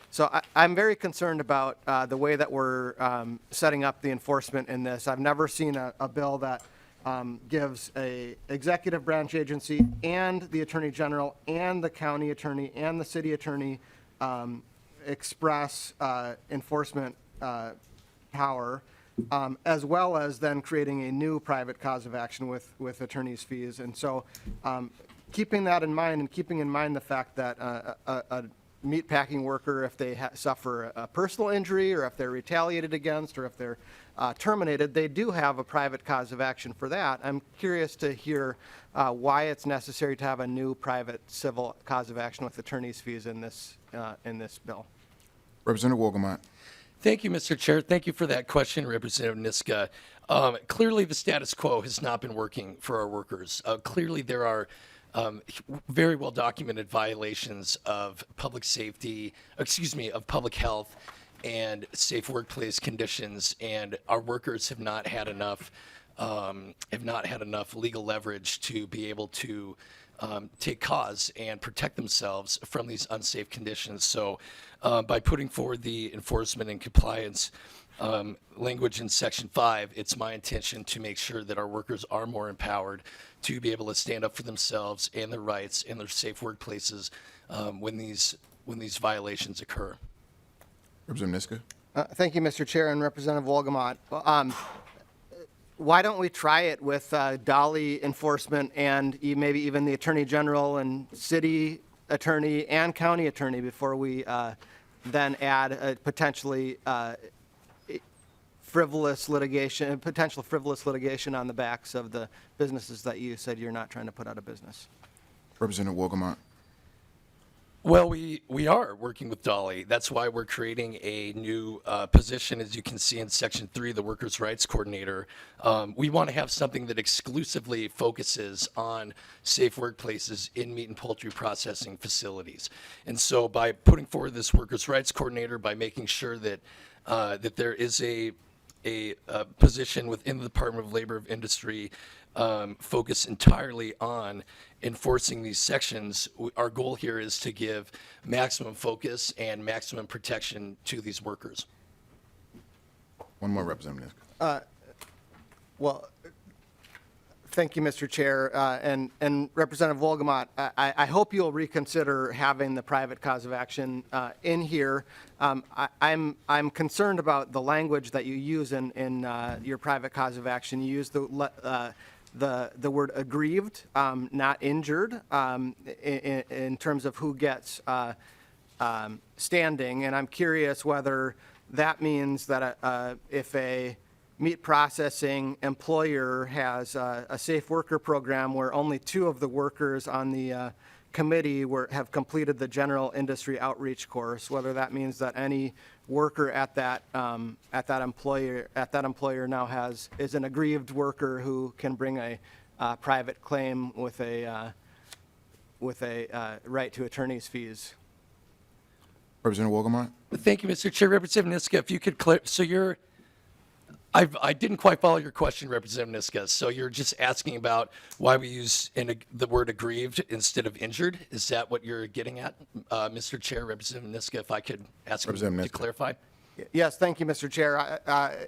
So I'm very concerned about the way that we're setting up the enforcement in this. I've never seen a bill that gives a executive branch agency and the Attorney General and the county attorney and the city attorney express enforcement power, as well as then creating a new private cause of action with attorney's fees. And so keeping that in mind and keeping in mind the fact that a meatpacking worker, if they suffer a personal injury or if they're retaliated against or if they're terminated, they do have a private cause of action for that. I'm curious to hear why it's necessary to have a new private civil cause of action with attorney's fees in this bill. Representative Wolgamott? Thank you, Mr. Chair. Thank you for that question, Representative Niska. Clearly, the status quo has not been working for our workers. Clearly, there are very well documented violations of public safety, of public health and safe workplace conditions, and our workers have not had enough legal leverage to be able to take cause and protect themselves from these unsafe conditions. So by putting forward the enforcement and compliance language in Section 5, it's my intention to make sure that our workers are more empowered to be able to stand up for themselves and their rights in their safe workplaces when these violations occur. Representative Niska? Thank you, Mr. Chair, and Representative Wolgamott. Why don't we try it with Dolly enforcement and maybe even the Attorney General and City Attorney and County Attorney before we then add a potential frivolous litigation on the backs of the businesses that you said you're not trying to put out of business? Representative Wolgamott? Well, we are working with Dolly. That's why we're creating a new position, as you can see in Section 3, the Workers' Rights Coordinator. We want to have something that exclusively focuses on safe workplaces in meat and poultry processing facilities. And so by putting forward this Workers' Rights Coordinator, by making sure that that there is a position within the Department of Labor of Industry focused entirely on enforcing these sections, our goal here is to give maximum focus and maximum protection to these workers. One more, Representative. Well, thank you, Mr. Chair. And Representative Wolgamott, I hope you'll reconsider having the private cause of action in here. I'm concerned about the language that you use in your private cause of action. You use the word aggrieved, not injured, in terms of who gets standing. And I'm curious whether that means that if a meat processing employer has a safe worker program where only 2 of the workers on the committee have completed the general industry outreach course, whether that means that any worker at that employer now is an aggrieved worker who can bring a private claim with a right to attorney's fees. Representative Wolgamott? Thank you, Mr. Chair. Representative Niska, if you could clarify, I didn't quite follow your question, Representative Niska. So you're just asking about why we use the word aggrieved instead of injured? Is that what you're getting at, Mr. Chair? Representative Niska, if I could ask you to clarify? Yes, thank you, Mr. Chair.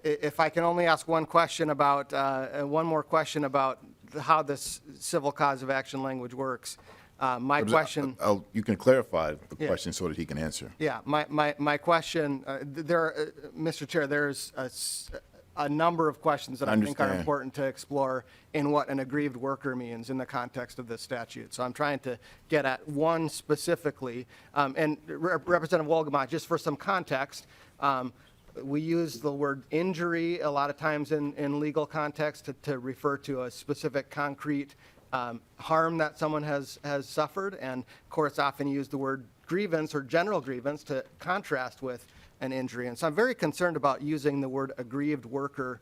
If I can only ask one more question about how this civil cause of action language works. My question. You can clarify the question so that he can answer. Yeah, my question, Mr. Chair, there's a number of questions that I think are important to explore in what an aggrieved worker means in the context of this statute. So I'm trying to get at one specifically. And Representative Wolgamott, just for some context, we use the word injury a lot of times in legal context to refer to a specific concrete harm that someone has suffered. And courts often use the word grievance or general grievance to contrast with an injury. And so I'm very concerned about using the word aggrieved worker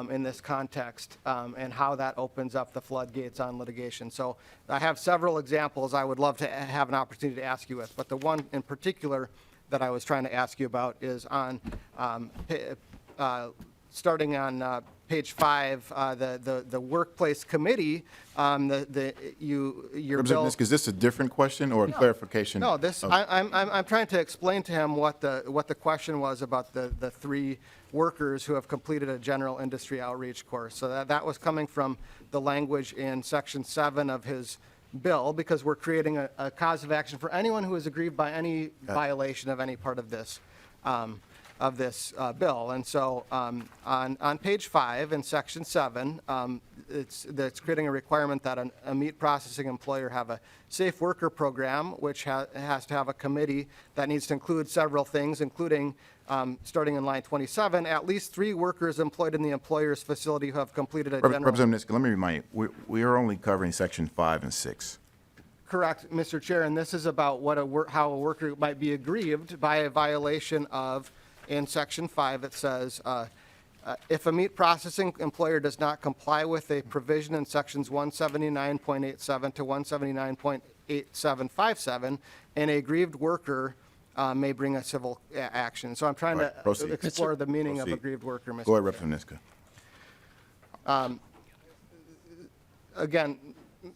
in this context and how that opens up the floodgates on litigation. So I have several examples I would love to have an opportunity to ask you with, but the one in particular that I was trying to ask you about is on starting on page 5, the workplace committee, your bill. Is this a different question or a clarification? No, I'm trying to explain to him what the question was about the 3 workers who have completed a general industry outreach course. So that was coming from the language in Section 7 of his bill, because we're creating a cause of action for anyone who is aggrieved by any violation of any part of this bill. And so on page 5 in Section 7, it's creating a requirement that a meat processing employer have a safe worker program, which has to have a committee that needs to include several things, including, starting in line 27, at least 3 workers employed in the employer's facility who have completed a general... Representative Niska, let me remind you, we are only covering Section 5 and 6. Correct, Mr. Chair, and this is about how a worker might be aggrieved by a violation of... In Section 5, it says, if a meat processing employer does not comply with a provision in Sections 179.87 to 179.8757, an aggrieved worker may bring a civil action. So I'm trying to explore the meaning of aggrieved worker, Mr. Go ahead, Representative Niska. Again,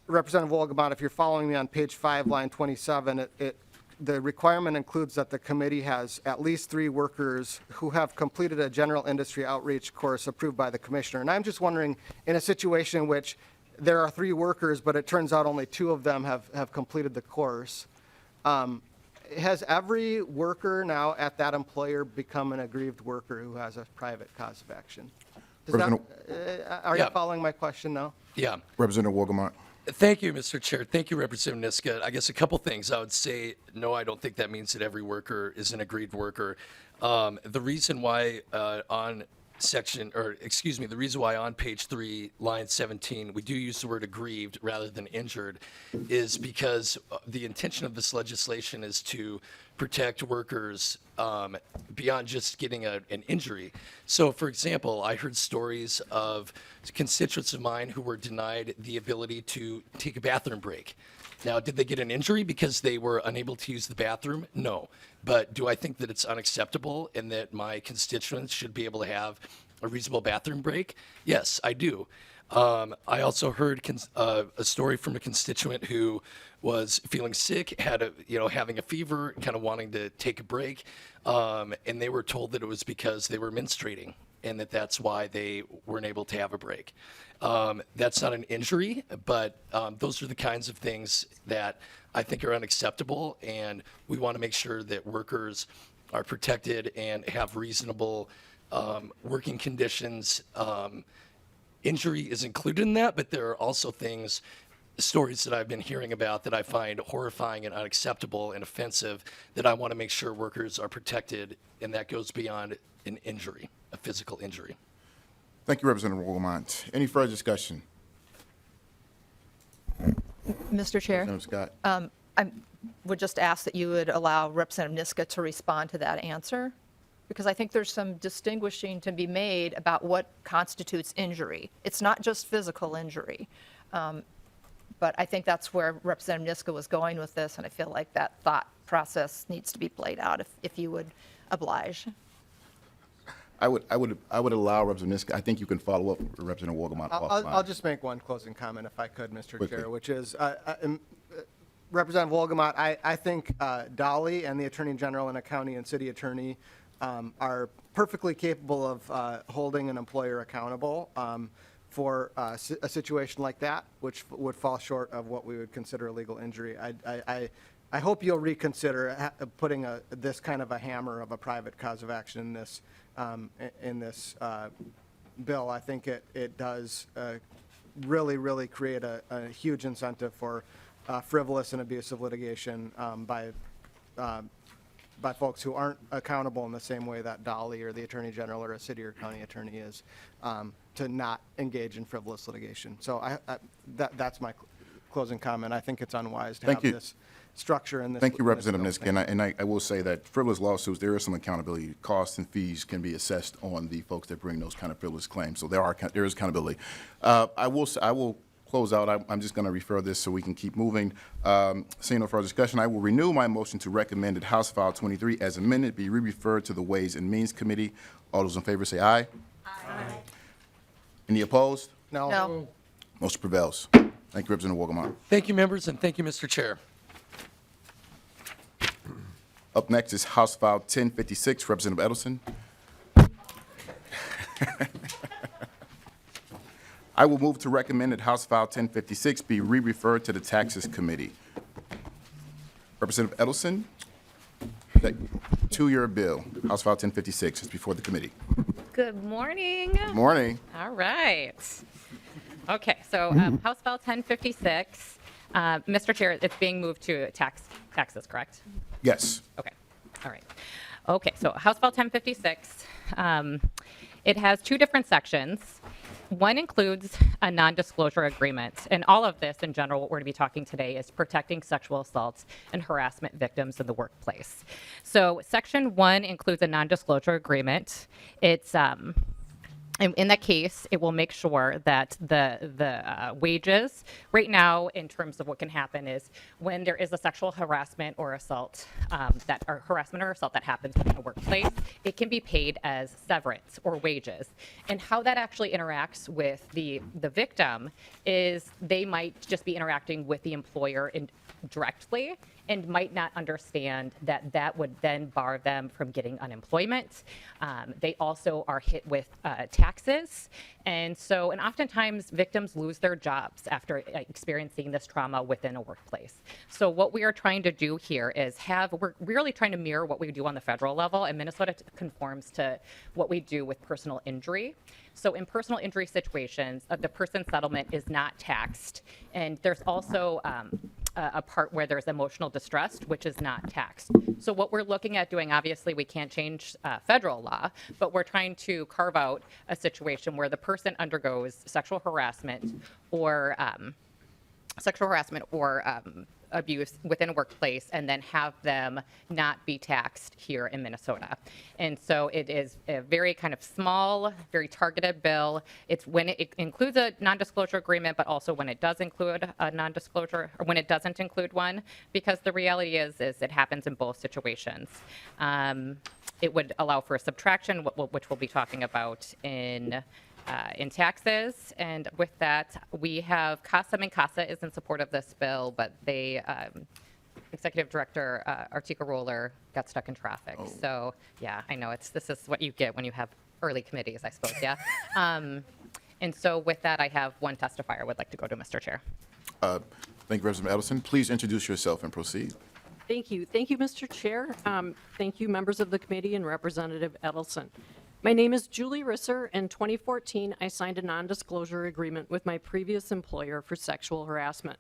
Representative Wolgamott, if you're following me on page 5, line 27, it the requirement includes that the committee has at least 3 workers who have completed a general industry outreach course approved by the commissioner. And I'm just wondering, in a situation in which there are 3 workers, but it turns out only 2 of them have completed the course, has every worker now at that employer become an aggrieved worker who has a private cause of action? Are you Yeah. following my question now? Yeah. Representative Wolgamott. Thank you, Mr. Chair. Thank you, Representative Niska. I guess a couple things. I would say, no, I don't think that means that every worker is an aggrieved worker. The reason why the reason why on page 3, line 17, we do use the word aggrieved rather than injured is because the intention of this legislation is to protect workers beyond just getting an injury. So, for example, I heard stories of constituents of mine who were denied the ability to take a bathroom break. Now, did they get an injury because they were unable to use the bathroom? No. But do I think that it's unacceptable and that my constituents should be able to have a reasonable bathroom break? Yes, I do. I also heard a story from a constituent who was feeling sick, having a fever, kind of wanting to take a break, and they were told that it was because they were menstruating and that's why they weren't able to have a break. That's not an injury, but those are the kinds of things that I think are unacceptable, and we want to make sure that workers are protected and have reasonable working conditions. Injury is included in that, but there are also stories that I've been hearing about that I find horrifying and unacceptable and offensive that I want to make sure workers are protected, and that goes beyond an injury, a physical injury. Thank you, Representative Wolgamott. Any further discussion? Mr. Chair, Representative Scott. I would just ask that you would allow Representative Niska to respond to that answer, because I think there's some distinguishing to be made about what constitutes injury. It's not just physical injury. But I think that's where Representative Niska was going with this, and I feel like that thought process needs to be played out if you would oblige. I would allow Representative Niska. I think you can follow up with Representative Wolgamott offline. I'll just make one closing comment if I could, Mr. Quickly. Chair, which is, Representative Wolgamott, I think Dolly and the Attorney General and a county and city attorney are perfectly capable of holding an employer accountable for a situation like that, which would fall short of what we would consider a legal injury. I hope you'll reconsider putting this kind of a hammer of a private cause of action in this bill. I think it does really create a huge incentive for frivolous and abusive litigation by folks who aren't accountable in the same way that Dolly or the Attorney General or a city or county attorney is, to not engage in frivolous litigation. So that's my closing comment. I think it's unwise to have this structure in this. Thank you, in this Representative bill. Niska. And I will say that frivolous lawsuits, there is some accountability. Costs and fees can be assessed on the folks that bring those kind of frivolous claims. So there is accountability. I will close out. I'm just going to refer this so we can keep moving. Seeing no further discussion, I will renew my motion to recommend that House File 23 as amended be re-referred to the Ways and Means Committee. All those in favor say aye. Aye. Any opposed? No. Motion prevails. Thank you, Representative Wolgamott. Thank you, members, and thank you, Mr. Chair. Up next is House File 1056, Representative Edelson. I will move to recommend that House File 1056 be re-referred to the Taxes Committee. Representative Edelson, that two-year bill, House File 1056, is before the committee. Good morning. Morning. All right. Okay, so House File 1056, Mr. Chair, it's being moved to taxes, correct? Yes. Okay, all right. Okay, so House File 1056, it has 2 different sections. One includes a non-disclosure agreement, and all of this in general, what we're going to be talking today is protecting sexual assault and harassment victims in the workplace. So Section 1 includes a non-disclosure agreement. It's in that case, it will make sure that the wages, right now, in terms of what can happen is when there is a sexual harassment or assault, harassment or assault that happens in a workplace, it can be paid as severance or wages. And how that actually interacts with the victim is they might just be interacting with the employer directly, and might not understand that that would then bar them from getting unemployment. They also are hit with taxes. And oftentimes victims lose their jobs after experiencing this trauma within a workplace. So what we are trying to do here is we're really trying to mirror what we do on the federal level, and Minnesota conforms to what we do with personal injury. So in personal injury situations, the person's settlement is not taxed. And there's also a part where there's emotional distress, which is not taxed. So what we're looking at doing, obviously we can't change federal law, but we're trying to carve out a situation where the person undergoes sexual harassment or abuse within a workplace and then have them not be taxed here in Minnesota. And so it is a very kind of small, very targeted bill. It's when it includes a non-disclosure agreement, but also when it does include a non-disclosure, or when it doesn't include one, because the reality is it happens in both situations. It would allow for a subtraction, which we'll be talking about in taxes. And with that, we have CASA, and CASA is in support of this bill, but they, Executive Director Artika Roller got stuck in traffic. Oh. So yeah, I know this is what you get when you have early committees, I suppose, yeah. And so with that, I have one testifier I would like to go to, Mr. Chair. Thank you, Representative Edelson. Please introduce yourself and proceed. Thank you. Thank you, Mr. Chair. Thank you, members of the committee and Representative Edelson. My name is Julie Risser. In 2014, I signed a non-disclosure agreement with my previous employer for sexual harassment.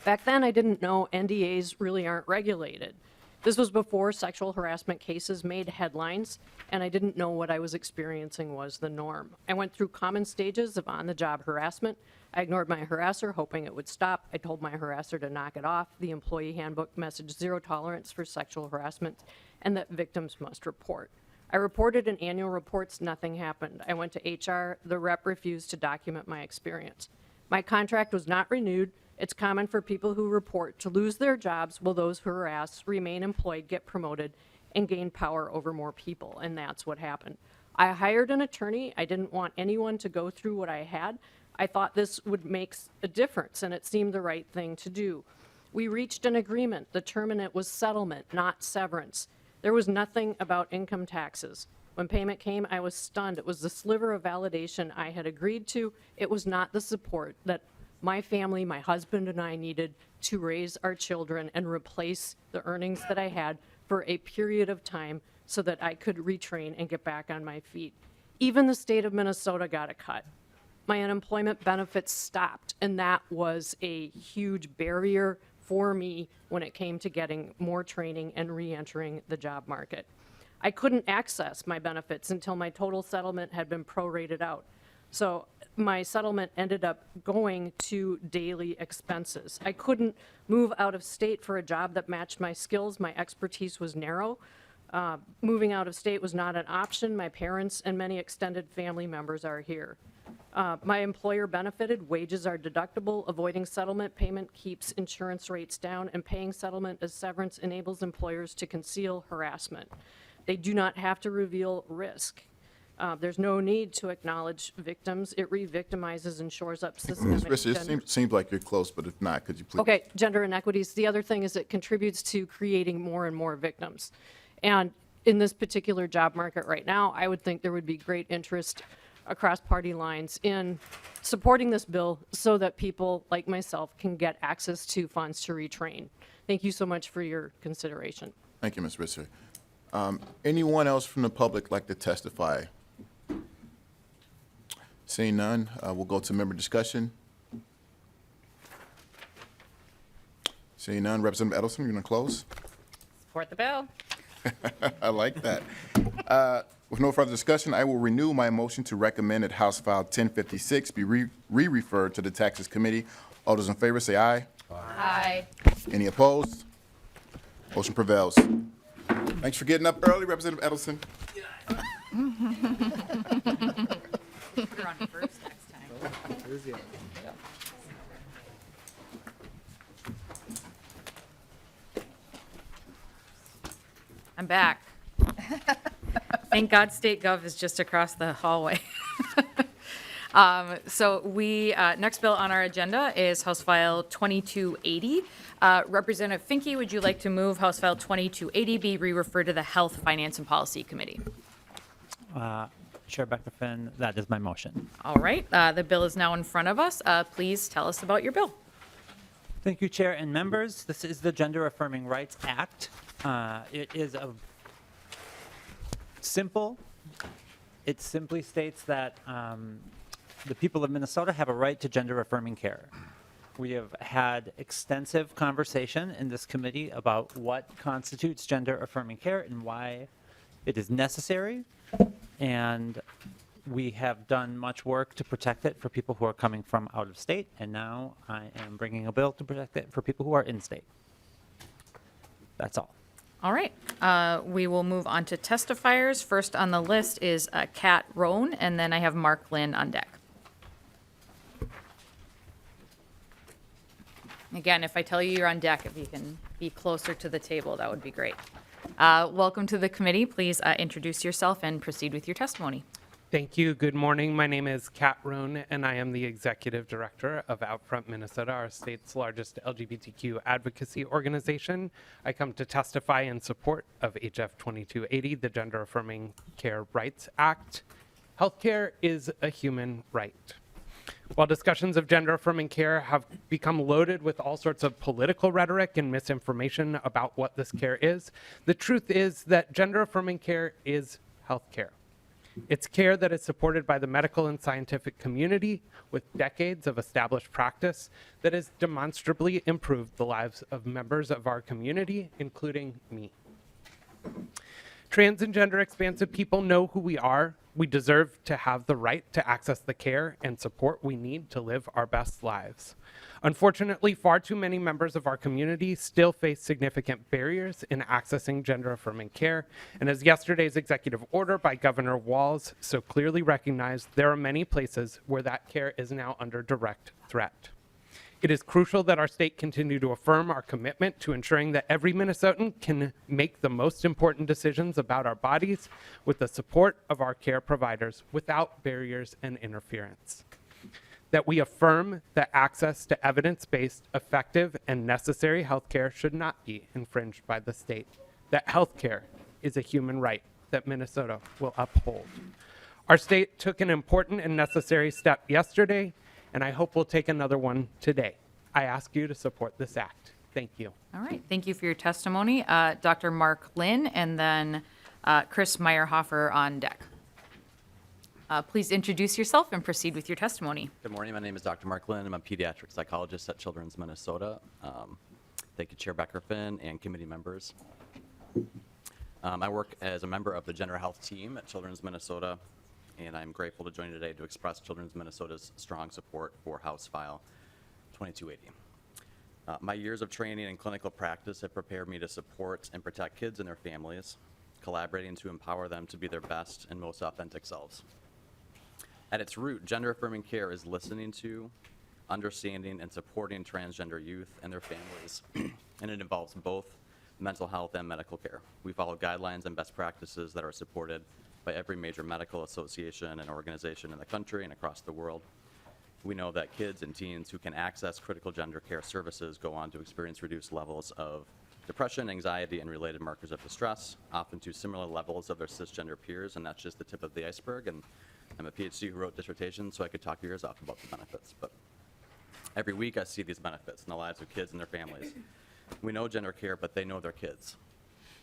Back then, I didn't know NDAs really aren't regulated. This was before sexual harassment cases made headlines, and I didn't know what I was experiencing was the norm. I went through common stages of on-the-job harassment. I ignored my harasser, hoping it would stop. I told my harasser to knock it off. The employee handbook messaged zero tolerance for sexual harassment and that victims must report. I reported in annual reports, nothing happened. I went to HR, the rep refused to document my experience. My contract was not renewed. It's common for people who report to lose their jobs while those who harass remain employed, get promoted, and gain power over more people, and that's what happened. I hired an attorney. I didn't want anyone to go through what I had. I thought this would make a difference, and it seemed the right thing to do. We reached an agreement. The term in it was settlement, not severance. There was nothing about income taxes. When payment came, I was stunned. It was the sliver of validation I had agreed to. It was not the support that my family, my husband and I needed to raise our children and replace the earnings that I had for a period of time so that I could retrain and get back on my feet. Even the state of Minnesota got a cut. My unemployment benefits stopped, and that was a huge barrier for me when it came to getting more training and re-entering the job market. I couldn't access my benefits until my total settlement had been prorated out. So my settlement ended up going to daily expenses. I couldn't move out of state for a job that matched my skills. My expertise was narrow. Moving out of state was not an option. My parents and many extended family members are here. My employer benefited. Wages are deductible. Avoiding settlement payment keeps insurance rates down, and paying settlement as severance enables employers to conceal harassment. They do not have to reveal risk. There's no need to acknowledge victims. It re-victimizes and shores up Ms. systemic Risser, it seems like you're close, but if not, could you please? Okay, gender inequities. The other thing is it contributes to creating more and more victims. And in this particular job market right now, I would think there would be great interest across party lines in supporting this bill so that people like myself can get access to funds to retrain. Thank you so much for your consideration. Thank you, Ms. Risser. Anyone else from the public like to testify? Seeing none, we'll go to member discussion. Seeing none, Representative Edelson, you're going to close? Support the bill. I like that. With no further discussion, I will renew my motion to recommend that House File 1056 be re-referred to the Taxes Committee. All those in favor say aye. Aye. Any opposed? Motion prevails. Thanks for getting up early, Representative Edelson. Put her on first next time. I'm back. Thank God State Gov is just across the hallway. So we, next bill on our agenda is House File 2280. Representative Finke, would you like to move House File 2280 be re-referred to the Health, Finance, and Policy Committee? Chair Becker Finn, that is my motion. All right, the bill is now in front of us. Please tell us about your bill. Thank you, Chair and members. This is the Gender-Affirming Rights Act. It is a simple. It simply states that the people of Minnesota have a right to gender-affirming care. We have had extensive conversation in this committee about what constitutes gender-affirming care and why it is necessary. And we have done much work to protect it for people who are coming from out of state, and now I am bringing a bill to protect it for people who are in state. That's all. All right, we will move on to testifiers. First on the list is Kat Roan, and then I have Mark Lynn on deck. Again, if I tell you you're on deck, if you can be closer to the table, that would be great. Welcome to the committee. Please introduce yourself and proceed with your testimony. Thank you. Good morning. My name is Kat Roan, and I am the Executive Director of Outfront Minnesota, our state's largest LGBTQ advocacy organization. I come to testify in support of HF 2280, the Gender-Affirming Care Rights Act. Healthcare is a human right. While discussions of gender-affirming care have become loaded with all sorts of political rhetoric and misinformation about what this care is, the truth is that gender-affirming care is healthcare. It's care that is supported by the medical and scientific community with decades of established practice that has demonstrably improved the lives of members of our community, including me. Trans and gender expansive people know who we are. We deserve to have the right to access the care and support we need to live our best lives. Unfortunately, far too many members of our community still face significant barriers in accessing gender-affirming care, and as yesterday's executive order by Governor Walz so clearly recognized, there are many places where that care is now under direct threat. It is crucial that our state continue to affirm our commitment to ensuring that every Minnesotan can make the most important decisions about our bodies with the support of our care providers without barriers and interference. That we affirm that access to evidence-based, effective, and necessary healthcare should not be infringed by the state. That healthcare is a human right that Minnesota will uphold. Our state took an important and necessary step yesterday, and I hope we'll take another one today. I ask you to support this act. Thank you. All right, thank you for your testimony. Dr. Mark Lynn, and then Chris Meyerhofer on deck. Please introduce yourself and proceed with your testimony. Good morning. My name is Dr. Mark Lynn. I'm a pediatric psychologist at Children's Minnesota. Thank you, Chair Becker Finn and committee members. I work as a member of the gender health team at Children's Minnesota, and I'm grateful to join you today to express Children's Minnesota's strong support for House File 2280. My years of training and clinical practice have prepared me to support and protect kids and their families, collaborating to empower them to be their best and most authentic selves. At its root, gender-affirming care is listening to, understanding, and supporting transgender youth and their families, and it involves both mental health and medical care. We follow guidelines and best practices that are supported by every major medical association and organization in the country and across the world. We know that kids and teens who can access critical gender care services go on to experience reduced levels of depression, anxiety, and related markers of distress, often to similar levels of their cisgender peers, and that's just the tip of the iceberg. And I'm a PhD who wrote dissertations, so I could talk your ears off about the benefits. But every week I see these benefits in the lives of kids and their families. We know gender care, but they know their kids.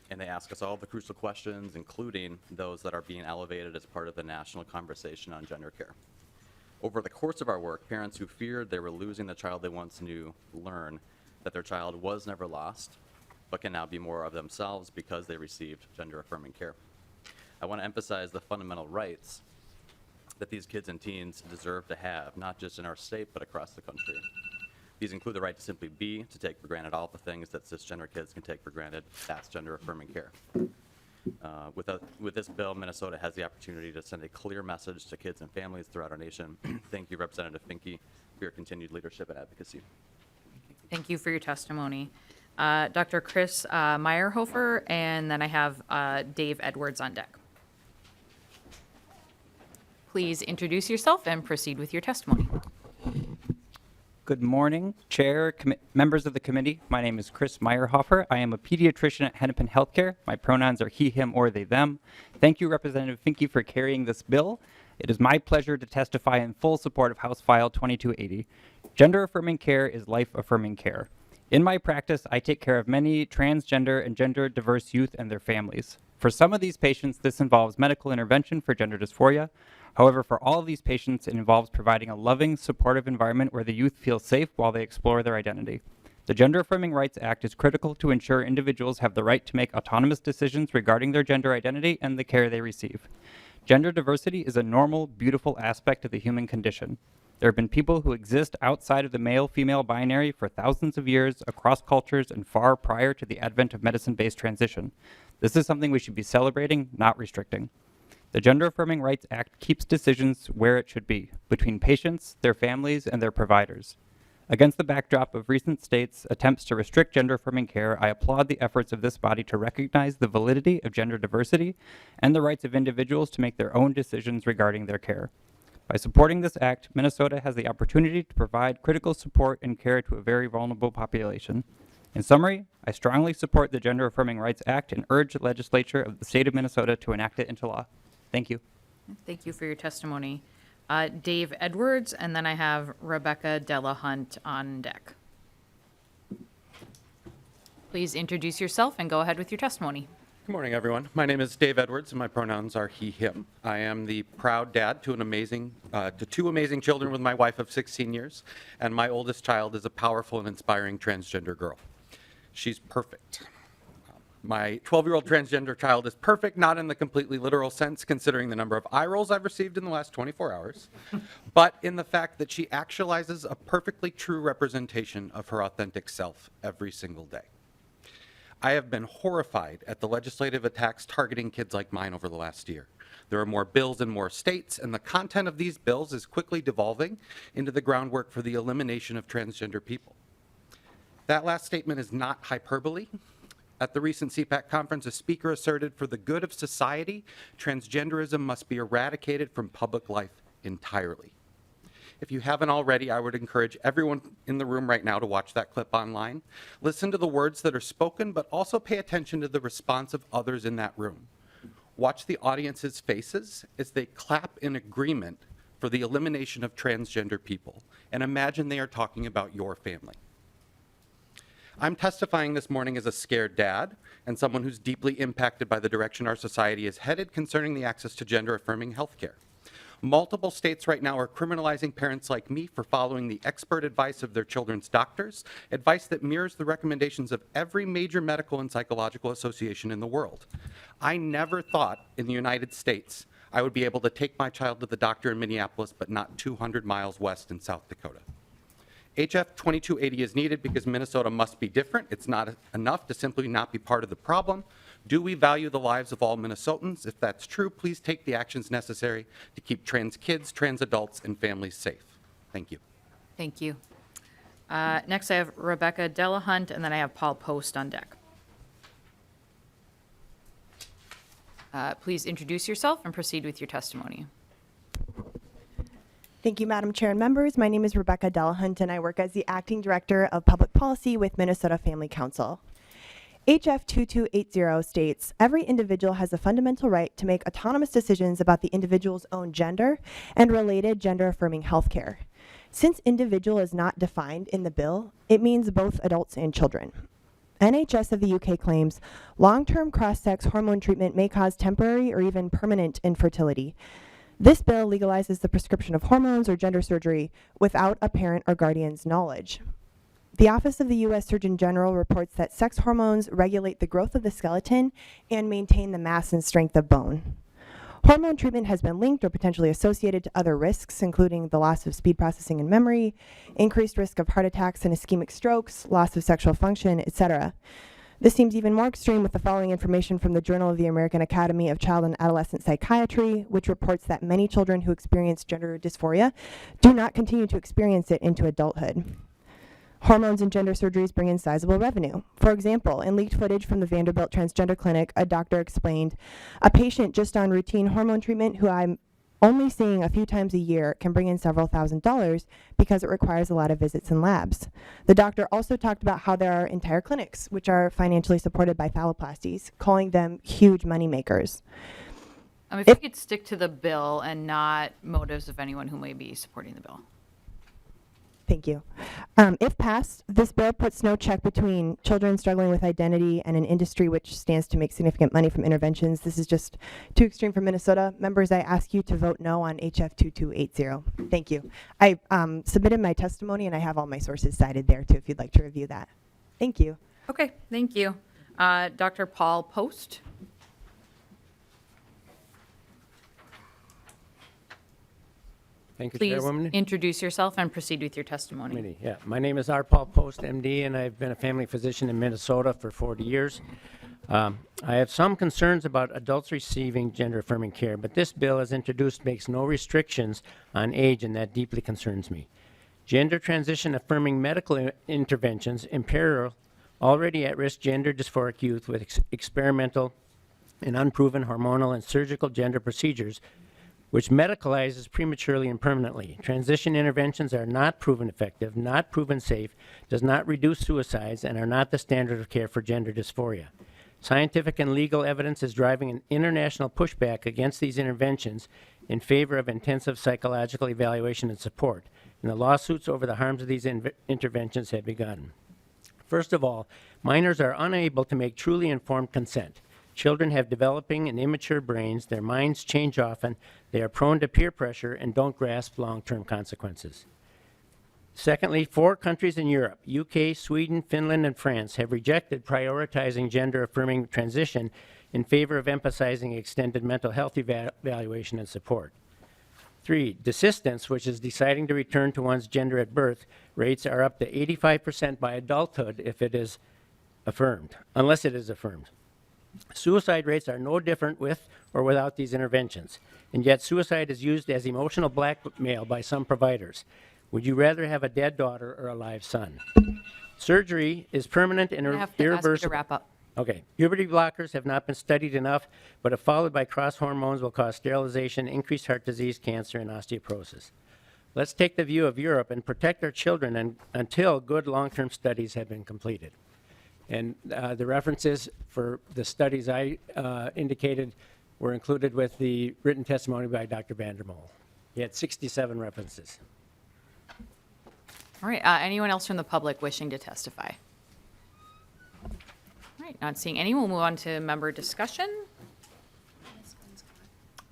And they ask us all the crucial questions, including those that are being elevated as part of the national conversation on gender care. Over the course of our work, parents who feared they were losing the child they once knew learn that their child was never lost, but can now be more of themselves because they received gender-affirming care. I want to emphasize the fundamental rights that these kids and teens deserve to have, not just in our state, but across the country. These include the right to simply be, to take for granted all the things that cisgender kids can take for granted. That's gender-affirming care. With this bill, Minnesota has the opportunity to send a clear message to kids and families throughout our nation. Thank you, Representative Finke, for your continued leadership and advocacy. Thank you for your testimony. Dr. Chris Meyerhofer, and then I have Dave Edwards on deck. Please introduce yourself and proceed with your testimony. Good morning, Chair, members of the committee. My name is Chris Meyerhofer. I am a pediatrician at Hennepin Healthcare. My pronouns are he, him, or they, them. Thank you, Representative Finke, for carrying this bill. It is my pleasure to testify in full support of House File 2280. Gender-affirming care is life-affirming care. In my practice, I take care of many transgender and gender-diverse youth and their families. For some of these patients, this involves medical intervention for gender dysphoria. However, for all of these patients, it involves providing a loving, supportive environment where the youth feel safe while they explore their identity. The Gender-Affirming Rights Act is critical to ensure individuals have the right to make autonomous decisions regarding their gender identity and the care they receive. Gender diversity is a normal, beautiful aspect of the human condition. There have been people who exist outside of the male-female binary for thousands of years, across cultures, and far prior to the advent of medicine-based transition. This is something we should be celebrating, not restricting. The Gender-Affirming Rights Act keeps decisions where it should be, between patients, their families, and their providers. Against the backdrop of recent states' attempts to restrict gender-affirming care, I applaud the efforts of this body to recognize the validity of gender diversity and the rights of individuals to make their own decisions regarding their care. By supporting this act, Minnesota has the opportunity to provide critical support and care to a very vulnerable population. In summary, I strongly support the Gender-Affirming Rights Act and urge the legislature of the state of Minnesota to enact it into law. Thank you. Thank you for your testimony. Dave Edwards, and then I have Rebecca Delahunt on deck. Please introduce yourself and go ahead with your testimony. Good morning, everyone. My name is Dave Edwards, and my pronouns are he, him. I am the proud dad to two amazing children with my wife of 16 years, and my oldest child is a powerful and inspiring transgender girl. She's perfect. My 12-year-old transgender child is perfect, not in the completely literal sense, considering the number of eye rolls I've received in the last 24 hours, but in the fact that she actualizes a perfectly true representation of her authentic self every single day. I have been horrified at the legislative attacks targeting kids like mine over the last year. There are more bills in more states, and the content of these bills is quickly devolving into the groundwork for the elimination of transgender people. That last statement is not hyperbole. At the recent CPAC conference, a speaker asserted, for the good of society, transgenderism must be eradicated from public life entirely. If you haven't already, I would encourage everyone in the room right now to watch that clip online. Listen to the words that are spoken, but also pay attention to the response of others in that room. Watch the audience's faces as they clap in agreement for the elimination of transgender people, and imagine they are talking about your family. I'm testifying this morning as a scared dad and someone who's deeply impacted by the direction our society is headed concerning the access to gender-affirming healthcare. Multiple states right now are criminalizing parents like me for following the expert advice of their children's doctors, advice that mirrors the recommendations of every major medical and psychological association in the world. I never thought in the United States I would be able to take my child to the doctor in Minneapolis, but not 200 miles west in South Dakota. HF 2280 is needed because Minnesota must be different. It's not enough to simply not be part of the problem. Do we value the lives of all Minnesotans? If that's true, please take the actions necessary to keep trans kids, trans adults, and families safe. Thank you. Thank you. Next, I have Rebecca Delahunt, and then I have Paul Post on deck. Please introduce yourself and proceed with your testimony. Thank you, Madam Chair and members. My name is Rebecca Delahunt, and I work as the Acting Director of Public Policy with Minnesota Family Council. HF 2280 states, every individual has a fundamental right to make autonomous decisions about the individual's own gender and related gender-affirming health care. Since individual is not defined in the bill, it means both adults and children. NHS of the UK claims long-term cross-sex hormone treatment may cause temporary or even permanent infertility. This bill legalizes the prescription of hormones or gender surgery without a parent or guardian's knowledge. The Office of the U.S. Surgeon General reports that sex hormones regulate the growth of the skeleton and maintain the mass and strength of bone. Hormone treatment has been linked or potentially associated to other risks, including the loss of speed processing and memory, increased risk of heart attacks and ischemic strokes, loss of sexual function, etc. This seems even more extreme with the following information from the Journal of the American Academy of Child and Adolescent Psychiatry, which reports that many children who experience gender dysphoria do not continue to experience it into adulthood. Hormones and gender surgeries bring in sizable revenue. For example, in leaked footage from the Vanderbilt Transgender Clinic, a doctor explained, a patient just on routine hormone treatment who I'm only seeing a few times a year can bring in several $1,000s because it requires a lot of visits and labs. The doctor also talked about how there are entire clinics which are financially supported by phalloplasties, calling them huge money makers. If you could stick to the bill and not motives of anyone who may be supporting the bill. Thank you. If passed, this bill puts no check between children struggling with identity and an industry which stands to make significant money from interventions. This is just too extreme for Minnesota. Members, I ask you to vote no on HF 2280. Thank you. I submitted my testimony and I have all my sources cited there too if you'd like to review that. Thank you. Okay, thank you. Dr. Paul Post. Thank you, Please Chairwoman. introduce yourself and proceed with your testimony. Yeah, my name is R. Paul Post, MD, and I've been a family physician in Minnesota for 40 years. I have some concerns about adults receiving gender-affirming care, but this bill, as introduced, makes no restrictions on age, and that deeply concerns me. Gender transition-affirming medical interventions imperil already at-risk gender dysphoric youth with experimental and unproven hormonal and surgical gender procedures which medicalizes prematurely and permanently. Transition interventions are not proven effective, not proven safe, does not reduce suicides, and are not the standard of care for gender dysphoria. Scientific and legal evidence is driving an international pushback against these interventions in favor of intensive psychological evaluation and support, and the lawsuits over the harms of these interventions have begun. First of all, minors are unable to make truly informed consent. Children have developing and immature brains, their minds change often, they are prone to peer pressure and don't grasp long-term consequences. Secondly, 4 countries in Europe, UK, Sweden, Finland, and France, have rejected prioritizing gender-affirming transition in favor of emphasizing extended mental health evaluation and support. 3, desistance, which is deciding to return to one's gender at birth, rates are up to 85% by adulthood if it is affirmed, unless it is affirmed. Suicide rates are no different with or without these interventions, and yet suicide is used as emotional blackmail by some providers. Would you rather have a dead daughter or a live son? Surgery is permanent and I have to ask you to irreversible. wrap up. Okay. Puberty blockers have not been studied enough, but if followed by cross hormones will cause sterilization, increased heart disease, cancer, and osteoporosis. Let's take the view of Europe and protect our children until good long-term studies have been completed. And the references for the studies I indicated were included with the written testimony by Dr. Vandermoel. He had 67 references. All right, anyone else from the public wishing to testify? All right, not seeing any, we'll move on to member discussion.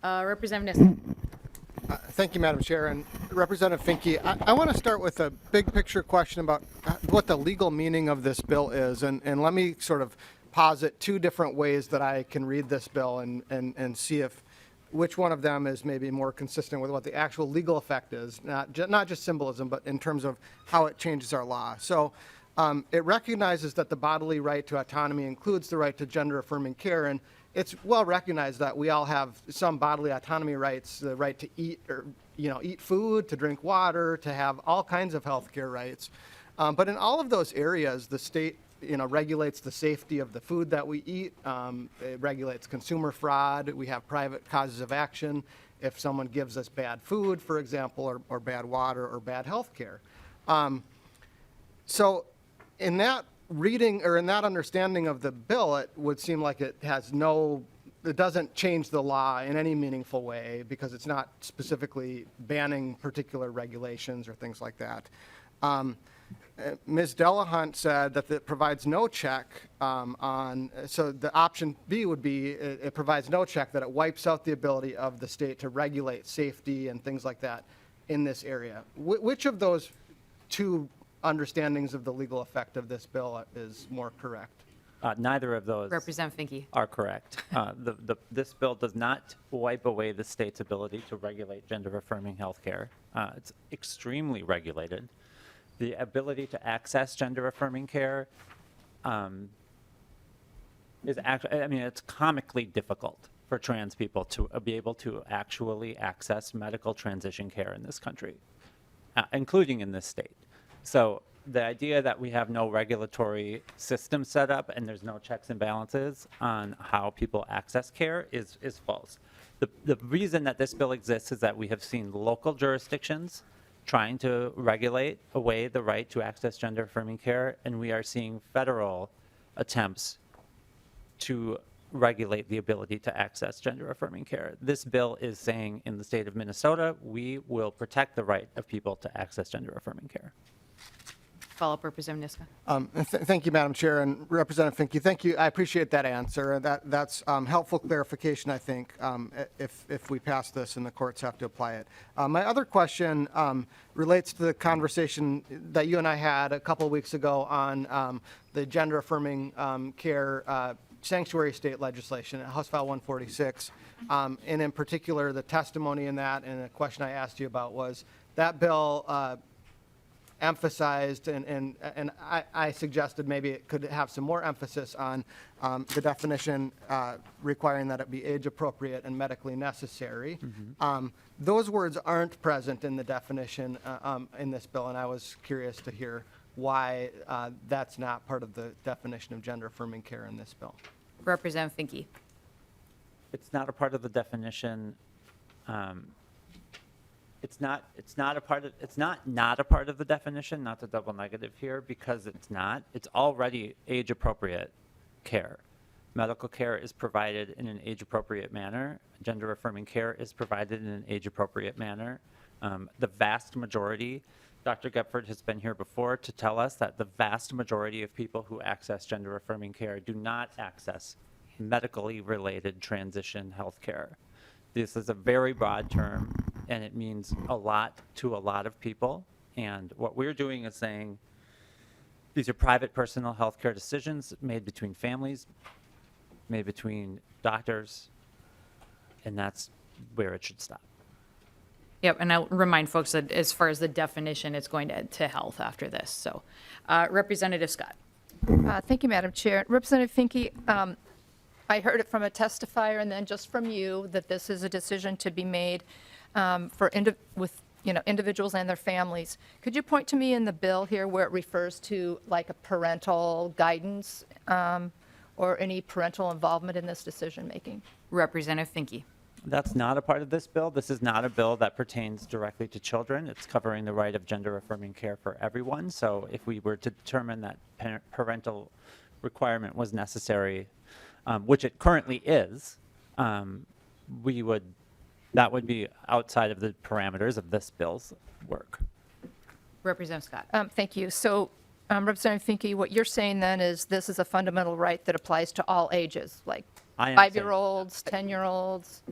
Representative Nissen. Thank you, Madam Chair. And Representative Finke, I want to start with a big picture question about what the legal meaning of this bill is. And let me sort of posit 2 different ways that I can read this bill and see if which one of them is maybe more consistent with what the actual legal effect is, not just symbolism, but in terms of how it changes our law. So it recognizes that the bodily right to autonomy includes the right to gender-affirming care, and it's well recognized that we all have some bodily autonomy rights, the right to eat or eat food, to drink water, to have all kinds of health care rights. But in all of those areas, the state regulates the safety of the food that we eat. It regulates consumer fraud. We have private causes of action if someone gives us bad food, for example, or bad water or bad health care. So in that reading or in that understanding of the bill, it would seem like it doesn't change the law in any meaningful way because it's not specifically banning particular regulations or things like that. Ms. Delahunt said that it provides no check so the option B would be it provides no check, that it wipes out the ability of the state to regulate safety and things like that in this area. Which of those 2 understandings of the legal effect of this bill is more correct? Neither of those Representative Finke. are correct. This bill does not wipe away the state's ability to regulate gender-affirming health care. It's extremely regulated. The ability to access gender-affirming care is actually, it's comically difficult for trans people to be able to actually access medical transition care in this country, including in this state. So the idea that we have no regulatory system set up and there's no checks and balances on how people access care is false. The reason that this bill exists is that we have seen local jurisdictions trying to regulate away the right to access gender-affirming care, and we are seeing federal attempts to regulate the ability to access gender-affirming care. This bill is saying in the state of Minnesota, we will protect the right of people to access gender-affirming care. Follow-up, Representative Niska. Thank you, Madam Chair, and Representative Finke. Thank you. I appreciate that answer. That's helpful clarification, I think, if we pass this and the courts have to apply it. My other question relates to the conversation that you and I had a couple of weeks ago on the gender-affirming care sanctuary state legislation, House File 146, and in particular, the testimony in that, and a question I asked you about was that bill emphasized, and I suggested maybe it could have some more emphasis on the definition requiring that it be age appropriate and medically necessary. Those words aren't present in the definition in this bill, and I was curious to hear why that's not part of the definition of gender-affirming care in this bill. Representative Finke. It's not a part of the definition. It's not a part of the definition, not the double negative here, because it's not. It's already age-appropriate care. Medical care is provided in an age-appropriate manner. Gender-affirming care is provided in an age-appropriate manner. The vast majority, Dr. Gepford has been here before to tell us that the vast majority of people who access gender-affirming care do not access medically related transition health care. This is a very broad term, and it means a lot to a lot of people. And what we're doing is saying these are private personal health care decisions made between families, made between doctors, and that's where it should stop. Yep, and I'll remind folks that as far as the definition, it's going to health after this. So, Representative Scott. Thank you, Madam Chair. Representative Finke, I heard it from a testifier and then just from you that this is a decision to be made with individuals and their families. Could you point to me in the bill here where it refers to like a parental guidance or any parental involvement in this decision making? Representative Finke. That's not a part of this bill. This is not a bill that pertains directly to children. It's covering the right of gender-affirming care for everyone. So if we were to determine that parental requirement was necessary, which it currently is, that would be outside of the parameters of this bill's work. Representative Scott. Thank you. So, Representative Finke, what you're saying then is this is a fundamental right that applies to all ages, like 5-year-olds, 10-year-olds,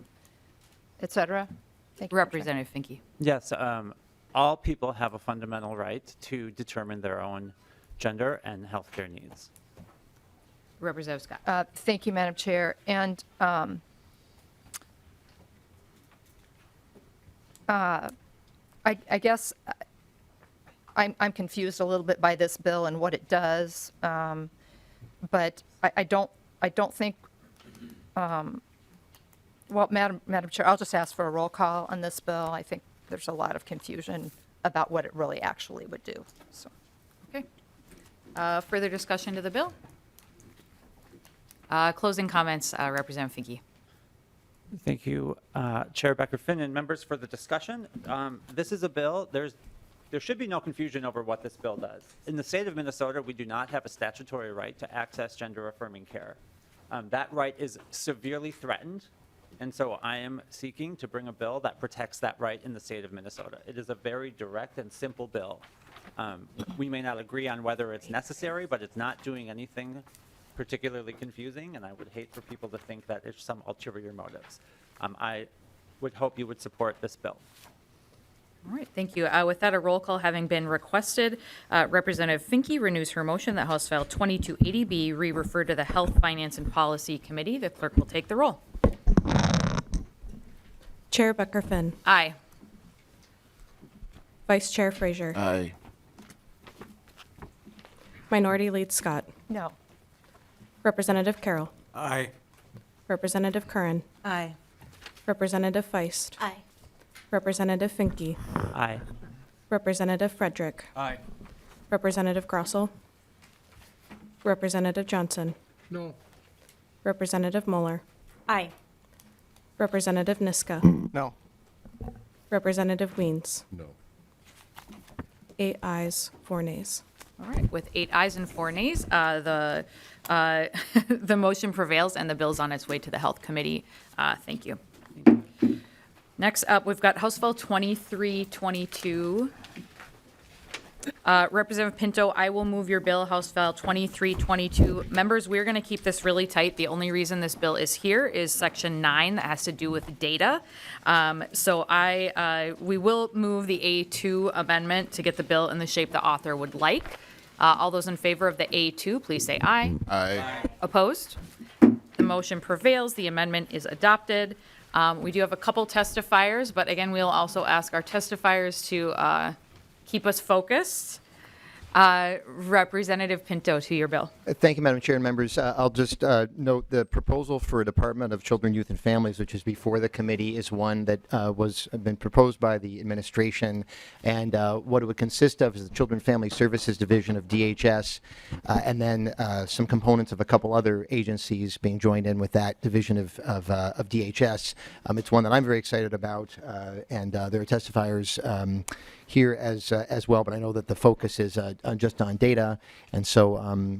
et cetera? Thank you. Representative Finke. Yes, all people have a fundamental right to determine their own gender and healthcare needs. Representative Scott. Thank you, Madam Chair. And I guess I'm confused a little bit by this bill and what it does, but I don't think. Well, Madam Chair, I'll just ask for a roll call on this bill. I think there's a lot of confusion about what it really actually would do. So. Okay. Further discussion to the bill? Closing comments, Representative Finke. Thank you, Chair Becker-Finn and members for the discussion. This is a bill. There should be no confusion over what this bill does. In the state of Minnesota, we do not have a statutory right to access gender-affirming care. That right is severely threatened, and so I am seeking to bring a bill that protects that right in the state of Minnesota. It is a very direct and simple bill. We may not agree on whether it's necessary, but it's not doing anything particularly confusing, and I would hate for people to think that there's some ulterior motives. I would hope you would support this bill. All right, thank you. With that, a roll call having been requested, Representative Finke renews her motion that House File 2280 be re-referred to the Health, Finance, and Policy Committee. The clerk will take the roll. Chair Becker-Finn. Aye. Vice Chair Frazier. Aye. Minority Leader Scott. No. Representative Carroll. Aye. Representative Curran. Aye. Representative Feist. Aye. Representative Finke. Aye. Representative Frederick. Aye. Representative Grossel. Representative Johnson. No. Representative Mueller. Aye. Representative Niska. No. Representative Weens. No. 8 ayes, 4 nays. All right, with 8 ayes and 4 nays, the motion prevails and the bill's on its way to the Health Committee. Thank you. Next up, we've got House Bill 2322. Representative Pinto, I will move your bill, House File 2322. Members, we're going to keep this really tight. The only reason this bill is here is Section 9 that has to do with data. So we will move the A2 amendment to get the bill in the shape the author would like. All those in favor of the A2, please say aye. Aye. Opposed? The motion prevails. The amendment is adopted. We do have a couple testifiers, but again, we'll also ask our testifiers to keep us focused. Representative Pinto, to your bill. Thank you, Madam Chair and members. I'll just note the proposal for a Department of Children, Youth, and Families, which is before the committee, is one that been proposed by the administration. And what it would consist of is the Children and Family Services Division of DHS, and then some components of a couple other agencies being joined in with that division of DHS. It's one that I'm very excited about, and there are testifiers here as well, but I know that the focus is just on data, and so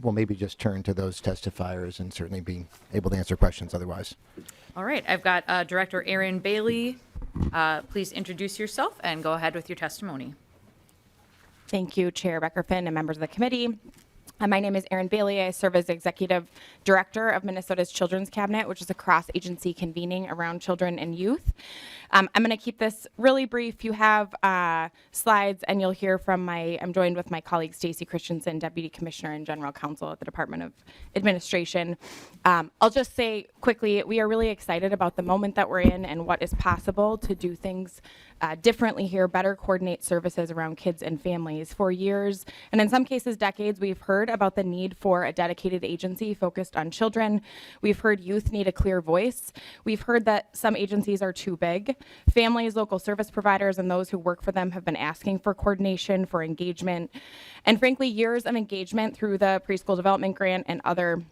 we'll maybe just turn to those testifiers and certainly be able to answer questions otherwise. All right, I've got Director Erin Bailey. Please introduce yourself and go ahead with your testimony. Thank you, Chair Becker-Finn and members of the committee. My name is Erin Bailey. I serve as Executive Director of Minnesota's Children's Cabinet, which is a cross-agency convening around children and youth. I'm going to keep this really brief. You have slides, and you'll hear from I'm joined with my colleague Stacy Christensen, Deputy Commissioner and General Counsel at the Department of Administration. I'll just say quickly, we are really excited about the moment that we're in and what is possible to do things differently here, better coordinate services around kids and families. For years, and in some cases decades, we've heard about the need for a dedicated agency focused on children. We've heard youth need a clear voice. We've heard that some agencies are too big. Families, local service providers, and those who work for them have been asking for coordination, for engagement, and frankly, years of engagement through the Preschool Development Grant and other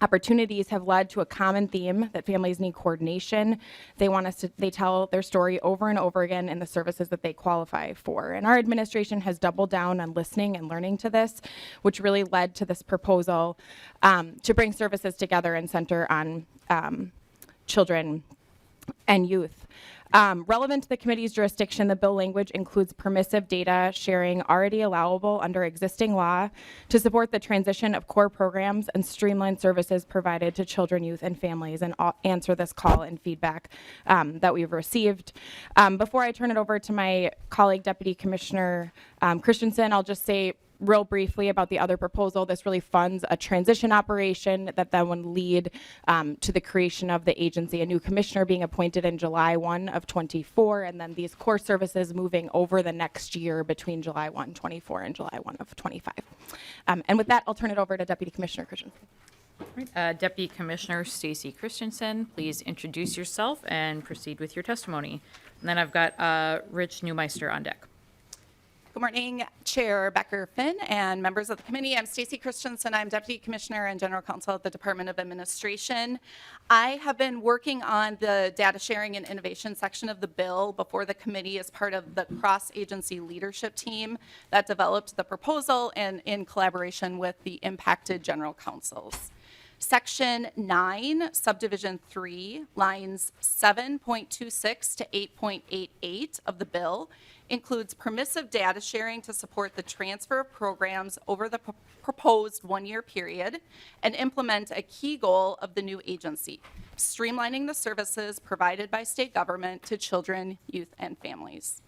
opportunities have led to a common theme that families need coordination. They tell their story over and over again in the services that they qualify for. And our administration has doubled down on listening and learning to this, which really led to this proposal to bring services together and center on children and youth. Relevant to the committee's jurisdiction, the bill language includes permissive data sharing already allowable under existing law to support the transition of core programs and streamline services provided to children, youth, and families, and answer this call and feedback that we've received. Before I turn it over to my colleague, Deputy Commissioner Christensen, I'll just say real briefly about the other proposal. This really funds a transition operation that then would lead to the creation of the agency, a new commissioner being appointed in July 1 of 24, and then these core services moving over the next year between July 1, 24 and July 1 of 25. And with that, I'll turn it over to Deputy Commissioner Christensen. Deputy Commissioner Stacy Christensen, please introduce yourself and proceed with your testimony. And then I've got Rich Neumeister on deck. Good morning, Chair Becker-Finn and members of the committee. I'm Stacy Christensen. I'm Deputy Commissioner and General Counsel at the Department of Administration. I have been working on the data sharing and innovation section of the bill before the committee as part of the cross-agency leadership team that developed the proposal and in collaboration with the impacted general counsels. Section 9, Subdivision 3, lines 7.26 to 8.88 of the bill includes permissive data sharing to support the transfer of programs over the proposed one-year period and implement a key goal of the new agency, streamlining the services provided by state government to children, youth, and families.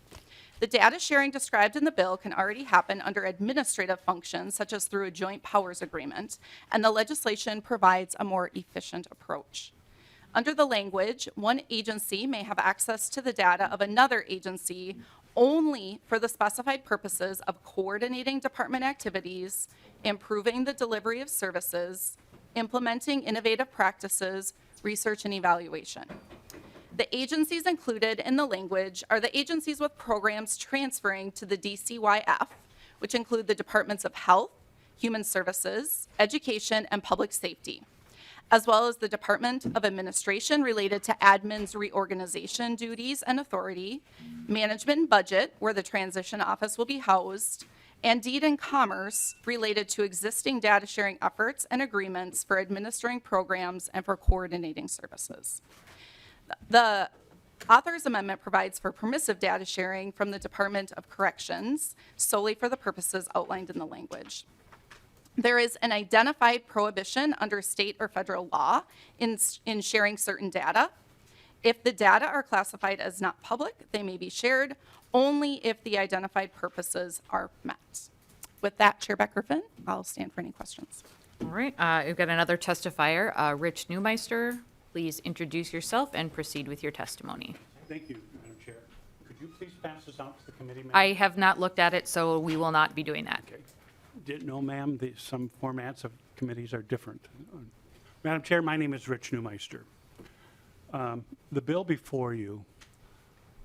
The data sharing described in the bill can already happen under administrative functions, such as through a joint powers agreement, and the legislation provides a more efficient approach. Under the language, one agency may have access to the data of another agency only for the specified purposes of coordinating department activities, improving the delivery of services, implementing innovative practices, research, and evaluation. The agencies included in the language are the agencies with programs transferring to the DCYF, which include the Departments of Health, Human Services, Education, and Public Safety. as well as the Department of Administration related to admin's reorganization duties and authority, management and budget, where the transition office will be housed, and deed and commerce related to existing data sharing efforts and agreements for administering programs and for coordinating services. The author's amendment provides for permissive data sharing from the Department of Corrections solely for the purposes outlined in the language. There is an identified prohibition under state or federal law in sharing certain data. If the data are classified as not public, they may be shared only if the identified purposes are met. With that, Chair Becker-Finn, I'll stand for any questions. All right, we've got another testifier, Rich Newmeister. Please introduce yourself and proceed with your testimony. Thank you, Madam Chair. Could you please pass this out to the committee, ma'am? I have not looked at it, so we will not be doing that. Okay. No, ma'am, some formats of committees are different. Madam Chair, my name is Rich Newmeister. The bill before you,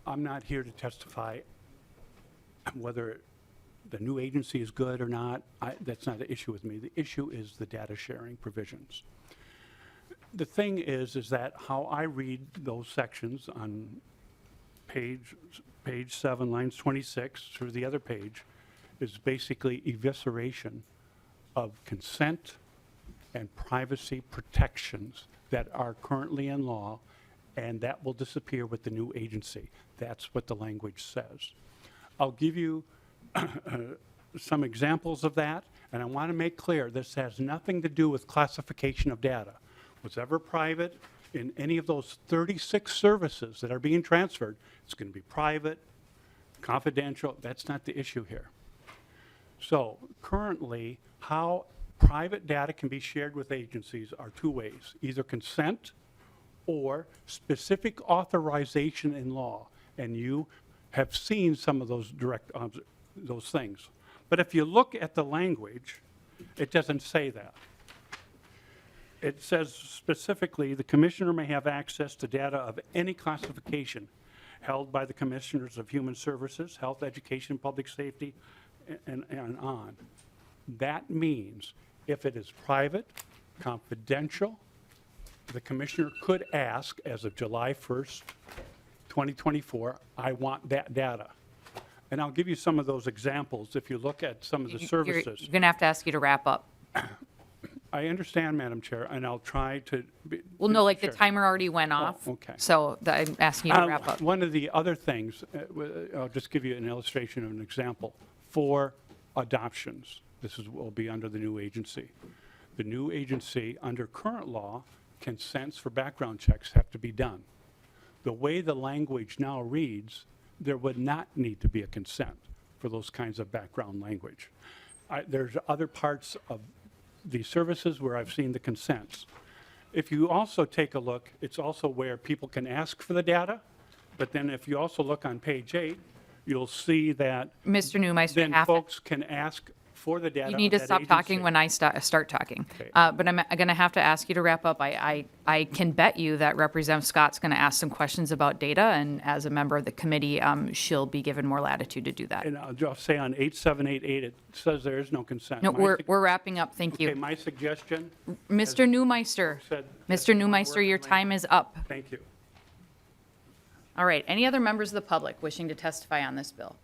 I'm not here to testify whether the new agency is good or not. That's not the issue with me. The issue is the data sharing provisions. The thing is that how I read those sections on page 7, lines 26 through the other page is basically evisceration of consent and privacy protections that are currently in law, and that will disappear with the new agency. That's what the language says. I'll give you some examples of that, and I want to make clear this has nothing to do with classification of data. What's ever private in any of those 36 services that are being transferred, it's going to be private, confidential. That's not the issue here. So currently, how private data can be shared with agencies are two ways, either consent or specific authorization in law. And you have seen some of those those things. But if you look at the language, it doesn't say that. It says specifically, the commissioner may have access to data of any classification held by the commissioners of human services, health, education, public safety, and on. That means if it is private, confidential, the commissioner could ask, as of July 1st, 2024, I want that data. And I'll give you some of those examples if you look at some of the services. You're going to have to ask you to wrap up. I understand, Madam Chair, and I'll try to be. Well, no, like sure. the timer already went off. okay. So I'm asking you to wrap up. One of the other things, I'll just give you an illustration of an example. For adoptions, will be under the new agency. The new agency, under current law, consents for background checks have to be done. The way the language now reads, there would not need to be a consent for those kinds of background language. There's other parts of the services where I've seen the consents. If you also take a look, it's also where people can ask for the data, but then if you also look on page 8, you'll see that Mr. Newmeister, then folks can ask for the data. you need to stop talking when I start talking. Okay. But I'm going to have to ask you to wrap up. I can bet you that Representative Scott's going to ask some questions about data, and as a member of the committee, she'll be given more latitude to do that. And I'll just say on 8788, it says there is no consent. No, we're wrapping up. Thank you. Okay, my suggestion, Mr. Newmeister, said- Mr. Newmeister, your time is up. thank you. All right, any other members of the public wishing to testify on this bill?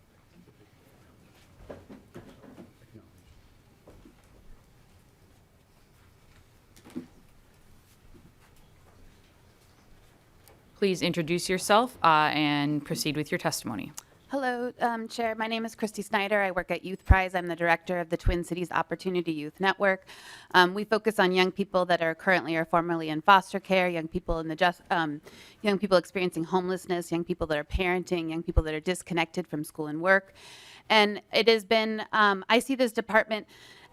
Please introduce yourself and proceed with your testimony. Hello, Chair. My name is Christy Snyder. I work at Youth Prize. I'm the director of the Twin Cities Opportunity Youth Network. We focus on young people that are currently or formerly in foster care, young people young people experiencing homelessness, young people that are parenting, young people that are disconnected from school and work. And it has been, I see this department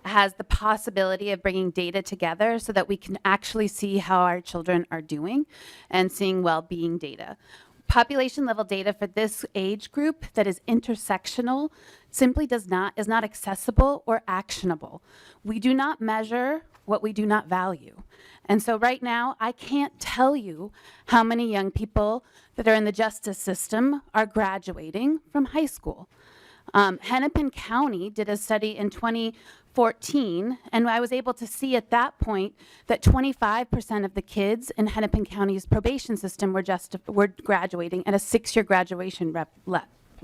has the possibility of bringing data together so that we can actually see how our children are doing and seeing well-being data. Population level data for this age group that is intersectional simply is not accessible or actionable. We do not measure what we do not value. And so right now, I can't tell you how many young people that are in the justice system are graduating from high school. Hennepin County did a study in 2014, and I was able to see at that point that 25% of the kids in Hennepin County's probation system were graduating at a 6-year graduation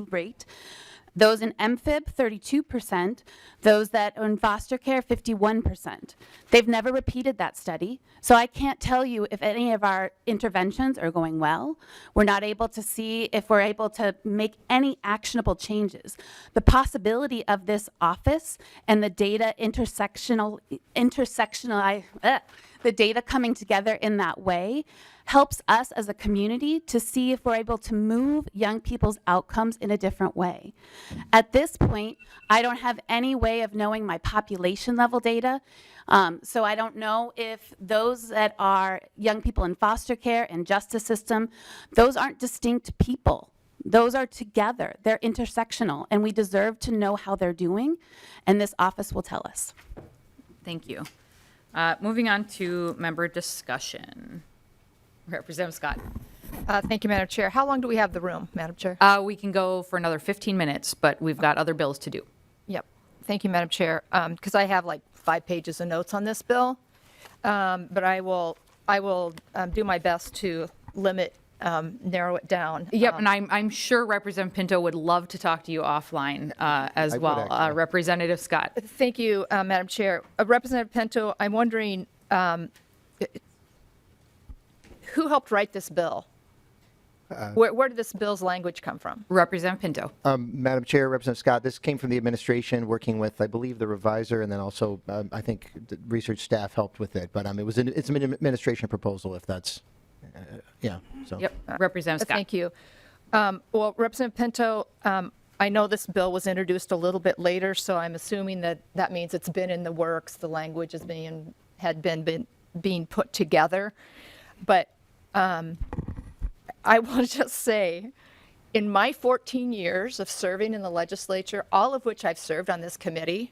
rate. Those in MFIB, 32%. Those that are in foster care, 51%. They've never repeated that study, so I can't tell you if any of our interventions are going well. We're not able to see if we're able to make any actionable changes. The possibility of this office and the data the data coming together in that way helps us as a community to see if we're able to move young people's outcomes in a different way. At this point, I don't have any way of knowing my population level data, so I don't know if those that are young people in foster care and justice system, those aren't distinct people. Those are together. They're intersectional, and we deserve to know how they're doing, and this office will tell us. Thank you. Moving on to member discussion. Representative Scott. Thank you, Madam Chair. How long do we have the room, Madam Chair? We can go for another 15 minutes, but we've got other bills to do. Yep. Thank you, Madam Chair. Because I have like 5 pages of notes on this bill, but I will do my best to narrow it down. Yep, and I'm sure Representative Pinto would love to talk to you offline as well. Representative Scott. Thank you, Madam Chair. Representative Pinto, I'm wondering who helped write this bill? Where did this bill's language come from? Representative Pinto. Madam Chair, Representative Scott, this came from the administration working with, I believe, the reviser, and then also I think the research staff helped with it. But it's an administration proposal, if that's, yeah. So. Yep, Representative Scott. Thank you. Well, Representative Pinto, I know this bill was introduced a little bit later, so I'm assuming that means it's been in the works. The language had been being put together. But I want to just say, in my 14 years of serving in the legislature, all of which I've served on this committee,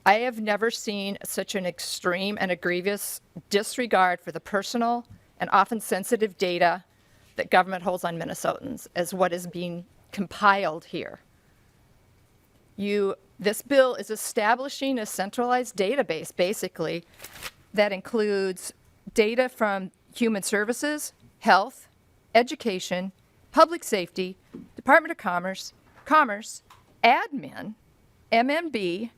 I have never seen such an extreme and a grievous disregard for the personal and often sensitive data that government holds on Minnesotans as what is being compiled here. This bill is establishing a centralized database, basically, that includes data from Human Services, Health, Education, Public Safety, Department of Commerce, Admin, MMB,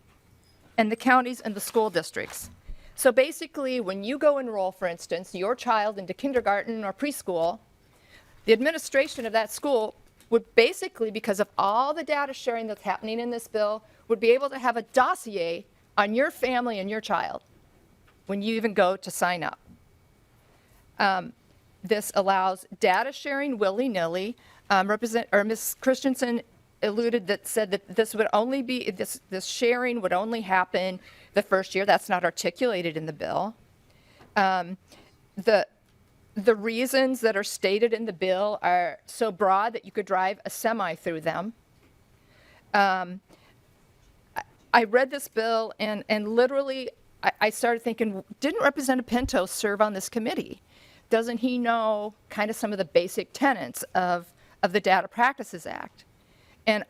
and the counties and the school districts. So basically, when you go enroll, for instance, your child into kindergarten or preschool, the administration of that school would basically, because of all the data sharing that's happening in this bill, would be able to have a dossier on your family and your child when you even go to sign up. This allows data sharing willy-nilly. Ms. Christensen said that this would only be, this sharing would only happen the first year. That's not articulated in the bill. The reasons that are stated in the bill are so broad that you could drive a semi through them. I read this bill and literally I started thinking, didn't Representative Pinto serve on this committee? Doesn't he know kind of some of the basic tenets of the Data Practices Act? And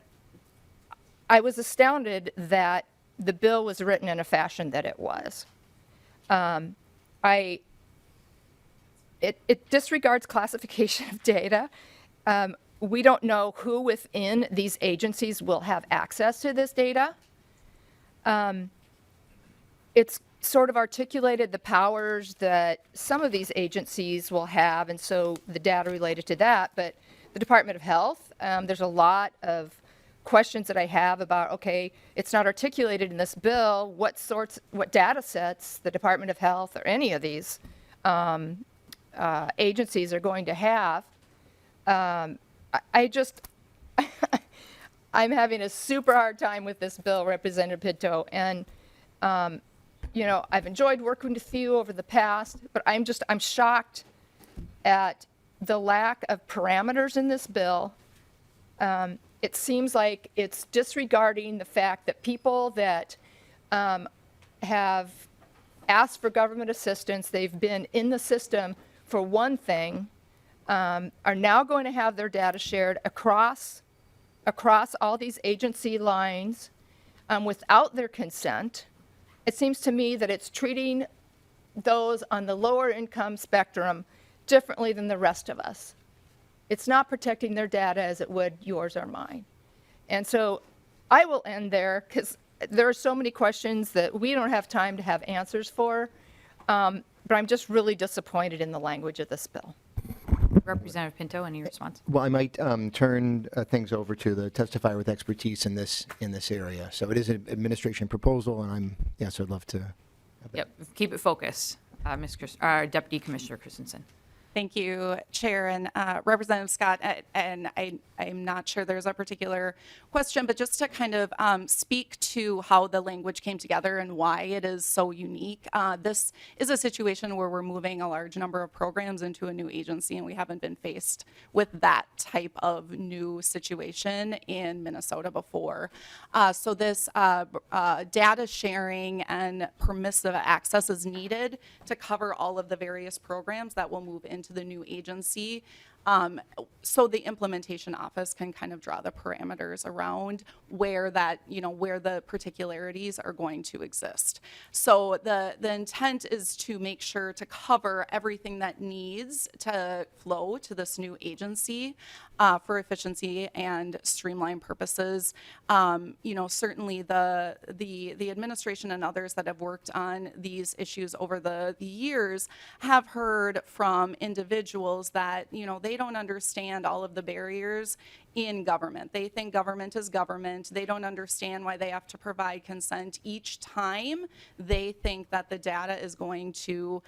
I was astounded that the bill was written in a fashion that it was. It disregards classification of data. We don't know who within these agencies will have access to this data. It's sort of articulated the powers that some of these agencies will have, and so the data related to that. But the Department of Health, there's a lot of questions that I have about, okay, it's not articulated in this bill, what data sets the Department of Health or any of these agencies are going to have. I'm having a super hard time with this bill, Representative Pinto, and I've enjoyed working with you over the past, but I'm shocked at the lack of parameters in this bill. It seems like it's disregarding the fact that people that have asked for government assistance, they've been in the system for one thing, are now going to have their data shared across across all these agency lines without their consent, it seems to me that it's treating those on the lower income spectrum differently than the rest of us. It's not protecting their data as it would yours or mine. And so I will end there because there are so many questions that we don't have time to have answers for. But I'm just really disappointed in the language of this bill. Representative Pinto, any response? Well, I might turn things over to the testifier with expertise in this area. So it is an administration proposal, and I'd love to. Yep, keep it focused. Deputy Commissioner Christensen. Thank you, Chair and Representative Scott. And I'm not sure there's a particular question, but just to kind of speak to how the language came together and why it is so unique. This is a situation where we're moving a large number of programs into a new agency, and we haven't been faced with that type of new situation in Minnesota before. So this data sharing and permissive access is needed to cover all of the various programs that will move into the new agency. So the implementation office can kind of draw the parameters around where that, where the particularities are going to exist. So the intent is to make sure to cover everything that needs to flow to this new agency for efficiency and streamline purposes. Certainly the administration and others that have worked on these issues over the years have heard from individuals that, they don't understand all of the barriers in government. They think government is government. They don't understand why they have to provide consent each time they think that the data is going to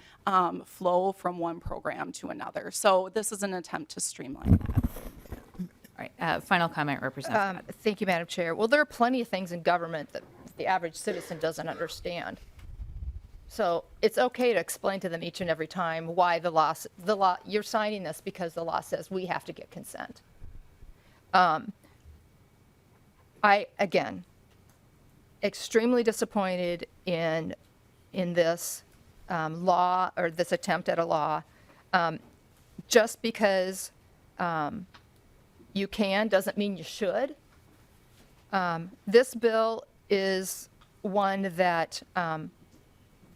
flow from one program to another. So this is an attempt to streamline that. All right, final comment, Representative Scott. Thank you, Madam Chair. Well, there are plenty of things in government that the average citizen doesn't understand. So it's okay to explain to them each and every time why the law, you're signing this because the law says we have to get consent. Again, extremely disappointed in this law or this attempt at a law. Just because you can doesn't mean you should. This bill is one that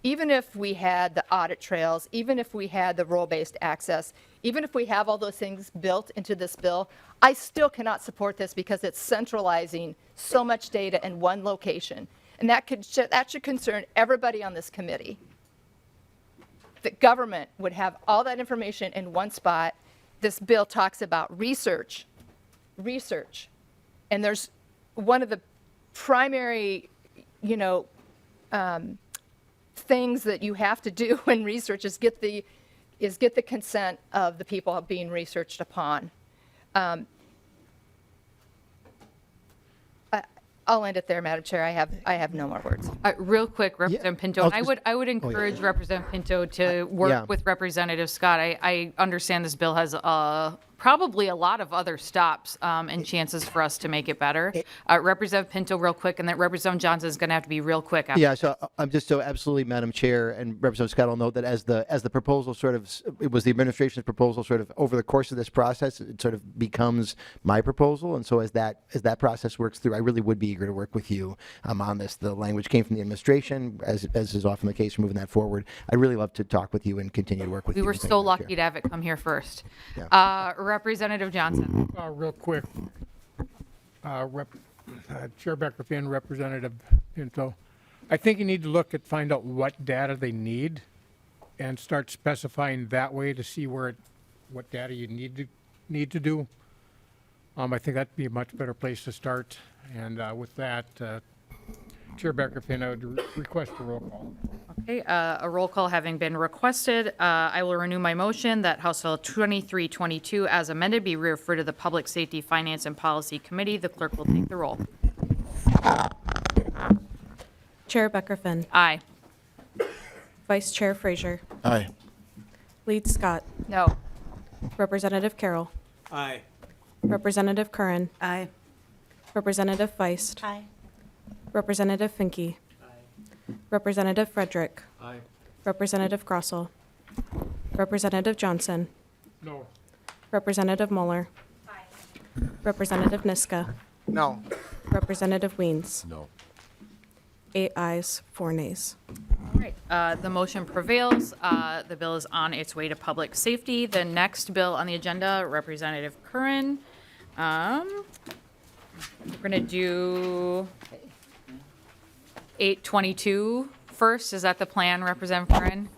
even if we had the audit trails, even if we had the role-based access, even if we have all those things built into this bill, I still cannot support this because it's centralizing so much data in one location. And that should concern everybody on this committee. That government would have all that information in one spot. This bill talks about research. And there's one of the primary, things that you have to do when research is get the consent of the people being researched upon. I'll end it there, Madam Chair. I have no more words. Real quick, Representative Pinto, and I would encourage Representative Pinto to work with Representative Scott. I understand this bill has probably a lot of other stops and chances for us to make it better. Representative Pinto, real quick, and then Representative Johnson is going to have to be real quick. After So I'm just so absolutely, Madam Chair, and Representative Scott will note that as the proposal it was the administration's proposal over the course of this process, it sort of becomes my proposal. And so as that process works through, I really would be eager to work with you on this. The language came from the administration, as is often the case for moving that forward. I'd really love to talk with you and continue to work with you. We were so lucky to have it come here first. Representative Johnson. Real quick, Chair Becker Finn, Representative Pinto, I think you need to find out what data they need and start specifying that way to see what data you need to do. I think that'd be a much better place to start. And with that, Chair Becker Finn, I would request a roll call. Okay, a roll call having been requested, I will renew my motion that House Bill 2322 as amended be referred to the Public Safety, Finance, and Policy Committee. The clerk will take the roll. Chair Becker Finn. Aye. Vice Chair Frazier. Aye. Lead Scott. No. Representative Carroll. Aye. Representative Curran. Aye. Representative Feist. Aye. Representative Finke. Representative Frederick. Aye. Representative Grossel. Representative Johnson. No. Representative Mueller. Representative Niska. No. Representative Weens. No. 8 ayes, 4 nays. All right, the motion prevails. The bill is on its way to public safety. The next bill on the agenda, Representative Curran. We're going to do 822 first. Is that the plan, Representative Curran?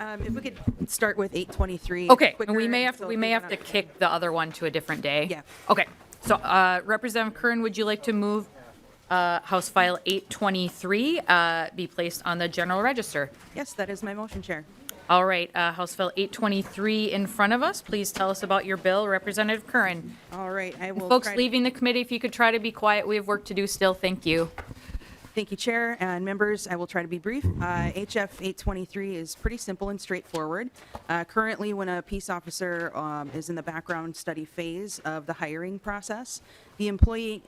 If we could start with 823. Okay, quicker, and we may have so we if may we're have not- to kick the other one to a different day. Yeah. Okay, so Representative Curran, would you like to move House File 823 be placed on the General Register? Yes, that is my motion, Chair. All right, House File 823 in front of us. Please tell us about your bill, Representative Curran. All right, I will. Folks try to- leaving the committee, if you could try to be quiet, we have work to do still. Thank you. Thank you, Chair and members. I will try to be brief. HF 823 is pretty simple and straightforward. Currently, when a peace officer is in the background study phase of the hiring process, the employing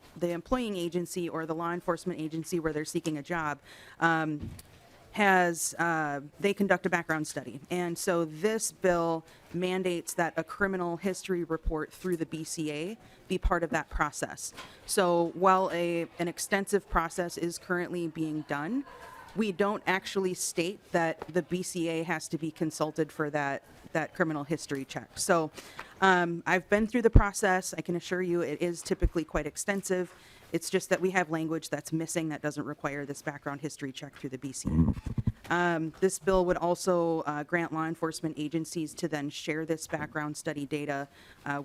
agency or the law enforcement agency where they're seeking a job they conduct a background study. And so this bill mandates that a criminal history report through the BCA be part of that process. So while an extensive process is currently being done, we don't actually state that the BCA has to be consulted for that criminal history check. So I've been through the process. I can assure you it is typically quite extensive. It's just that we have language that's missing that doesn't require this background history check through the BCA. This bill would also grant law enforcement agencies to then share this background study data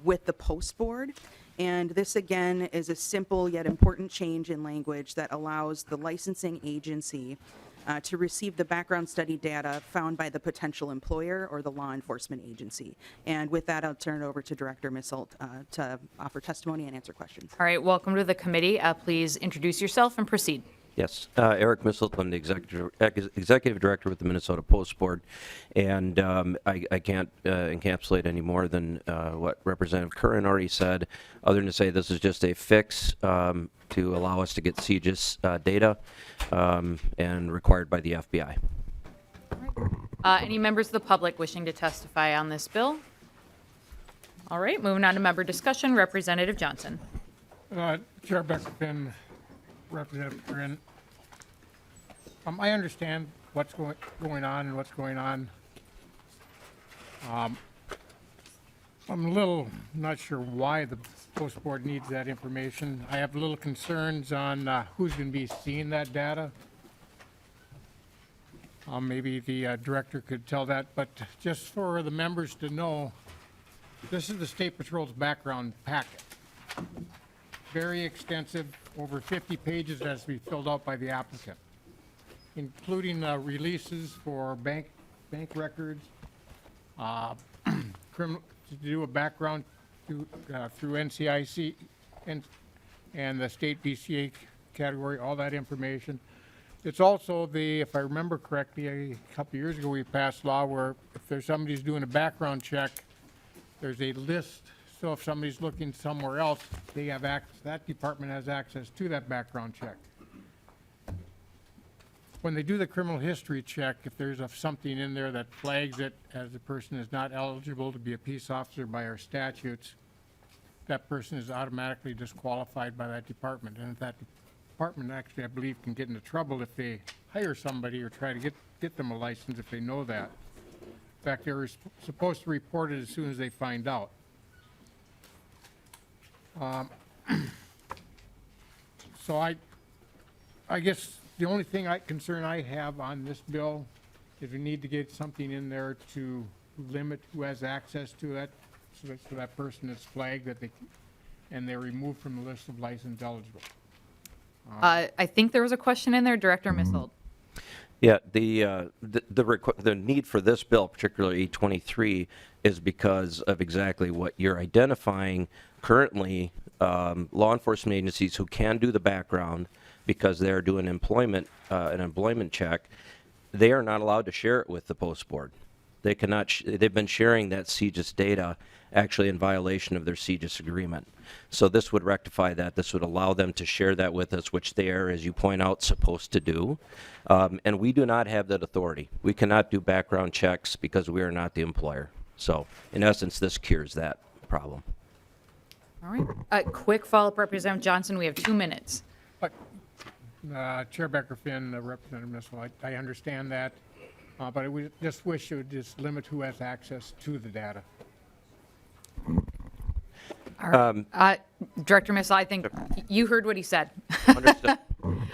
with the post board. And this, again, is a simple yet important change in language that allows the licensing agency to receive the background study data found by the potential employer or the law enforcement agency. And with that, I'll turn it over to Director Misselt to offer testimony and answer questions. All right, welcome to the committee. Please introduce yourself and proceed. Yes, Eric Misselt, I'm the executive director with the Minnesota Post Board, and I can't encapsulate any more than what Representative Curran already said, other than to say this is just a fix to allow us to get CJIS data and required by the FBI. Any members of the public wishing to testify on this bill? All right, moving on to member discussion. Representative Johnson. Chair Becker-Finn, Representative Curran. I understand what's going on and what's going on. I'm a little not sure why the Post Board needs that information. I have little concerns on who's going to be seeing that data. Maybe the director could tell that, but just for the members to know, this is the State Patrol's background packet. Very extensive, over 50 pages that has to be filled out by the applicant, including releases for bank records, to do a background through NCIC and the state BCA category, all that information. It's also if I remember correctly, a couple years ago we passed law where if there's somebody's doing a background check, there's a list. So if somebody's looking somewhere else, they have access, that department has access to that background check. When they do the criminal history check, if there's something in there that flags it as the person is not eligible to be a peace officer by our statutes, that person is automatically disqualified by that department. And that department actually, I believe, can get into trouble if they hire somebody or try to get them a license if they know that. In fact, they're supposed to report it as soon as they find out. So I guess the only concern I have on this bill is we need to get something in there to limit who has access to it, so that person is flagged and they're removed from the list of licensed eligible. I think there was a question in there, Director Misselt. Yeah, the need for this bill, particularly 823, is because of exactly what you're identifying. Currently, law enforcement agencies who can do the background because they're doing an employment check, they are not allowed to share it with the Post Board. They cannot. They've been sharing that CJIS data actually in violation of their CJIS agreement. So this would rectify that. This would allow them to share that with us, which they are, as you point out, supposed to do. And we do not have that authority. We cannot do background checks because we are not the employer. So in essence, this cures that problem. All right. Quick follow-up, Representative Johnson. We have 2 minutes. But, Chair Becker-Finn, Representative Missile, I understand that, but I would just wish you would just limit who has access to the data. Director Missile, I think you heard what he said. Understood.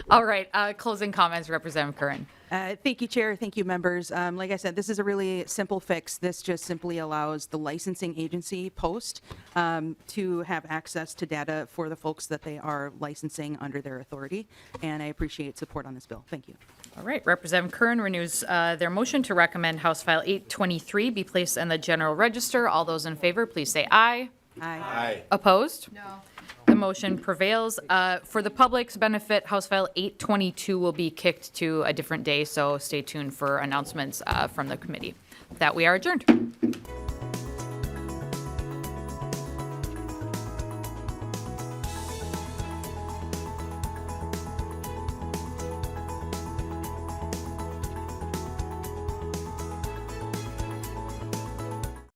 All right. Closing comments, Representative Curran. Thank you, Chair. Thank you, members. Like I said, this is a really simple fix. This just simply allows the licensing agency post to have access to data for the folks that they are licensing under their authority. And I appreciate support on this bill. Thank you. All right. Representative Curran renews their motion to recommend House File 823 be placed in the General Register. All those in favor, please say aye. Aye. Opposed? No. The motion prevails. For the public's benefit, House File 822 will be kicked to a different day, so stay tuned for announcements from the committee. With that, we are adjourned.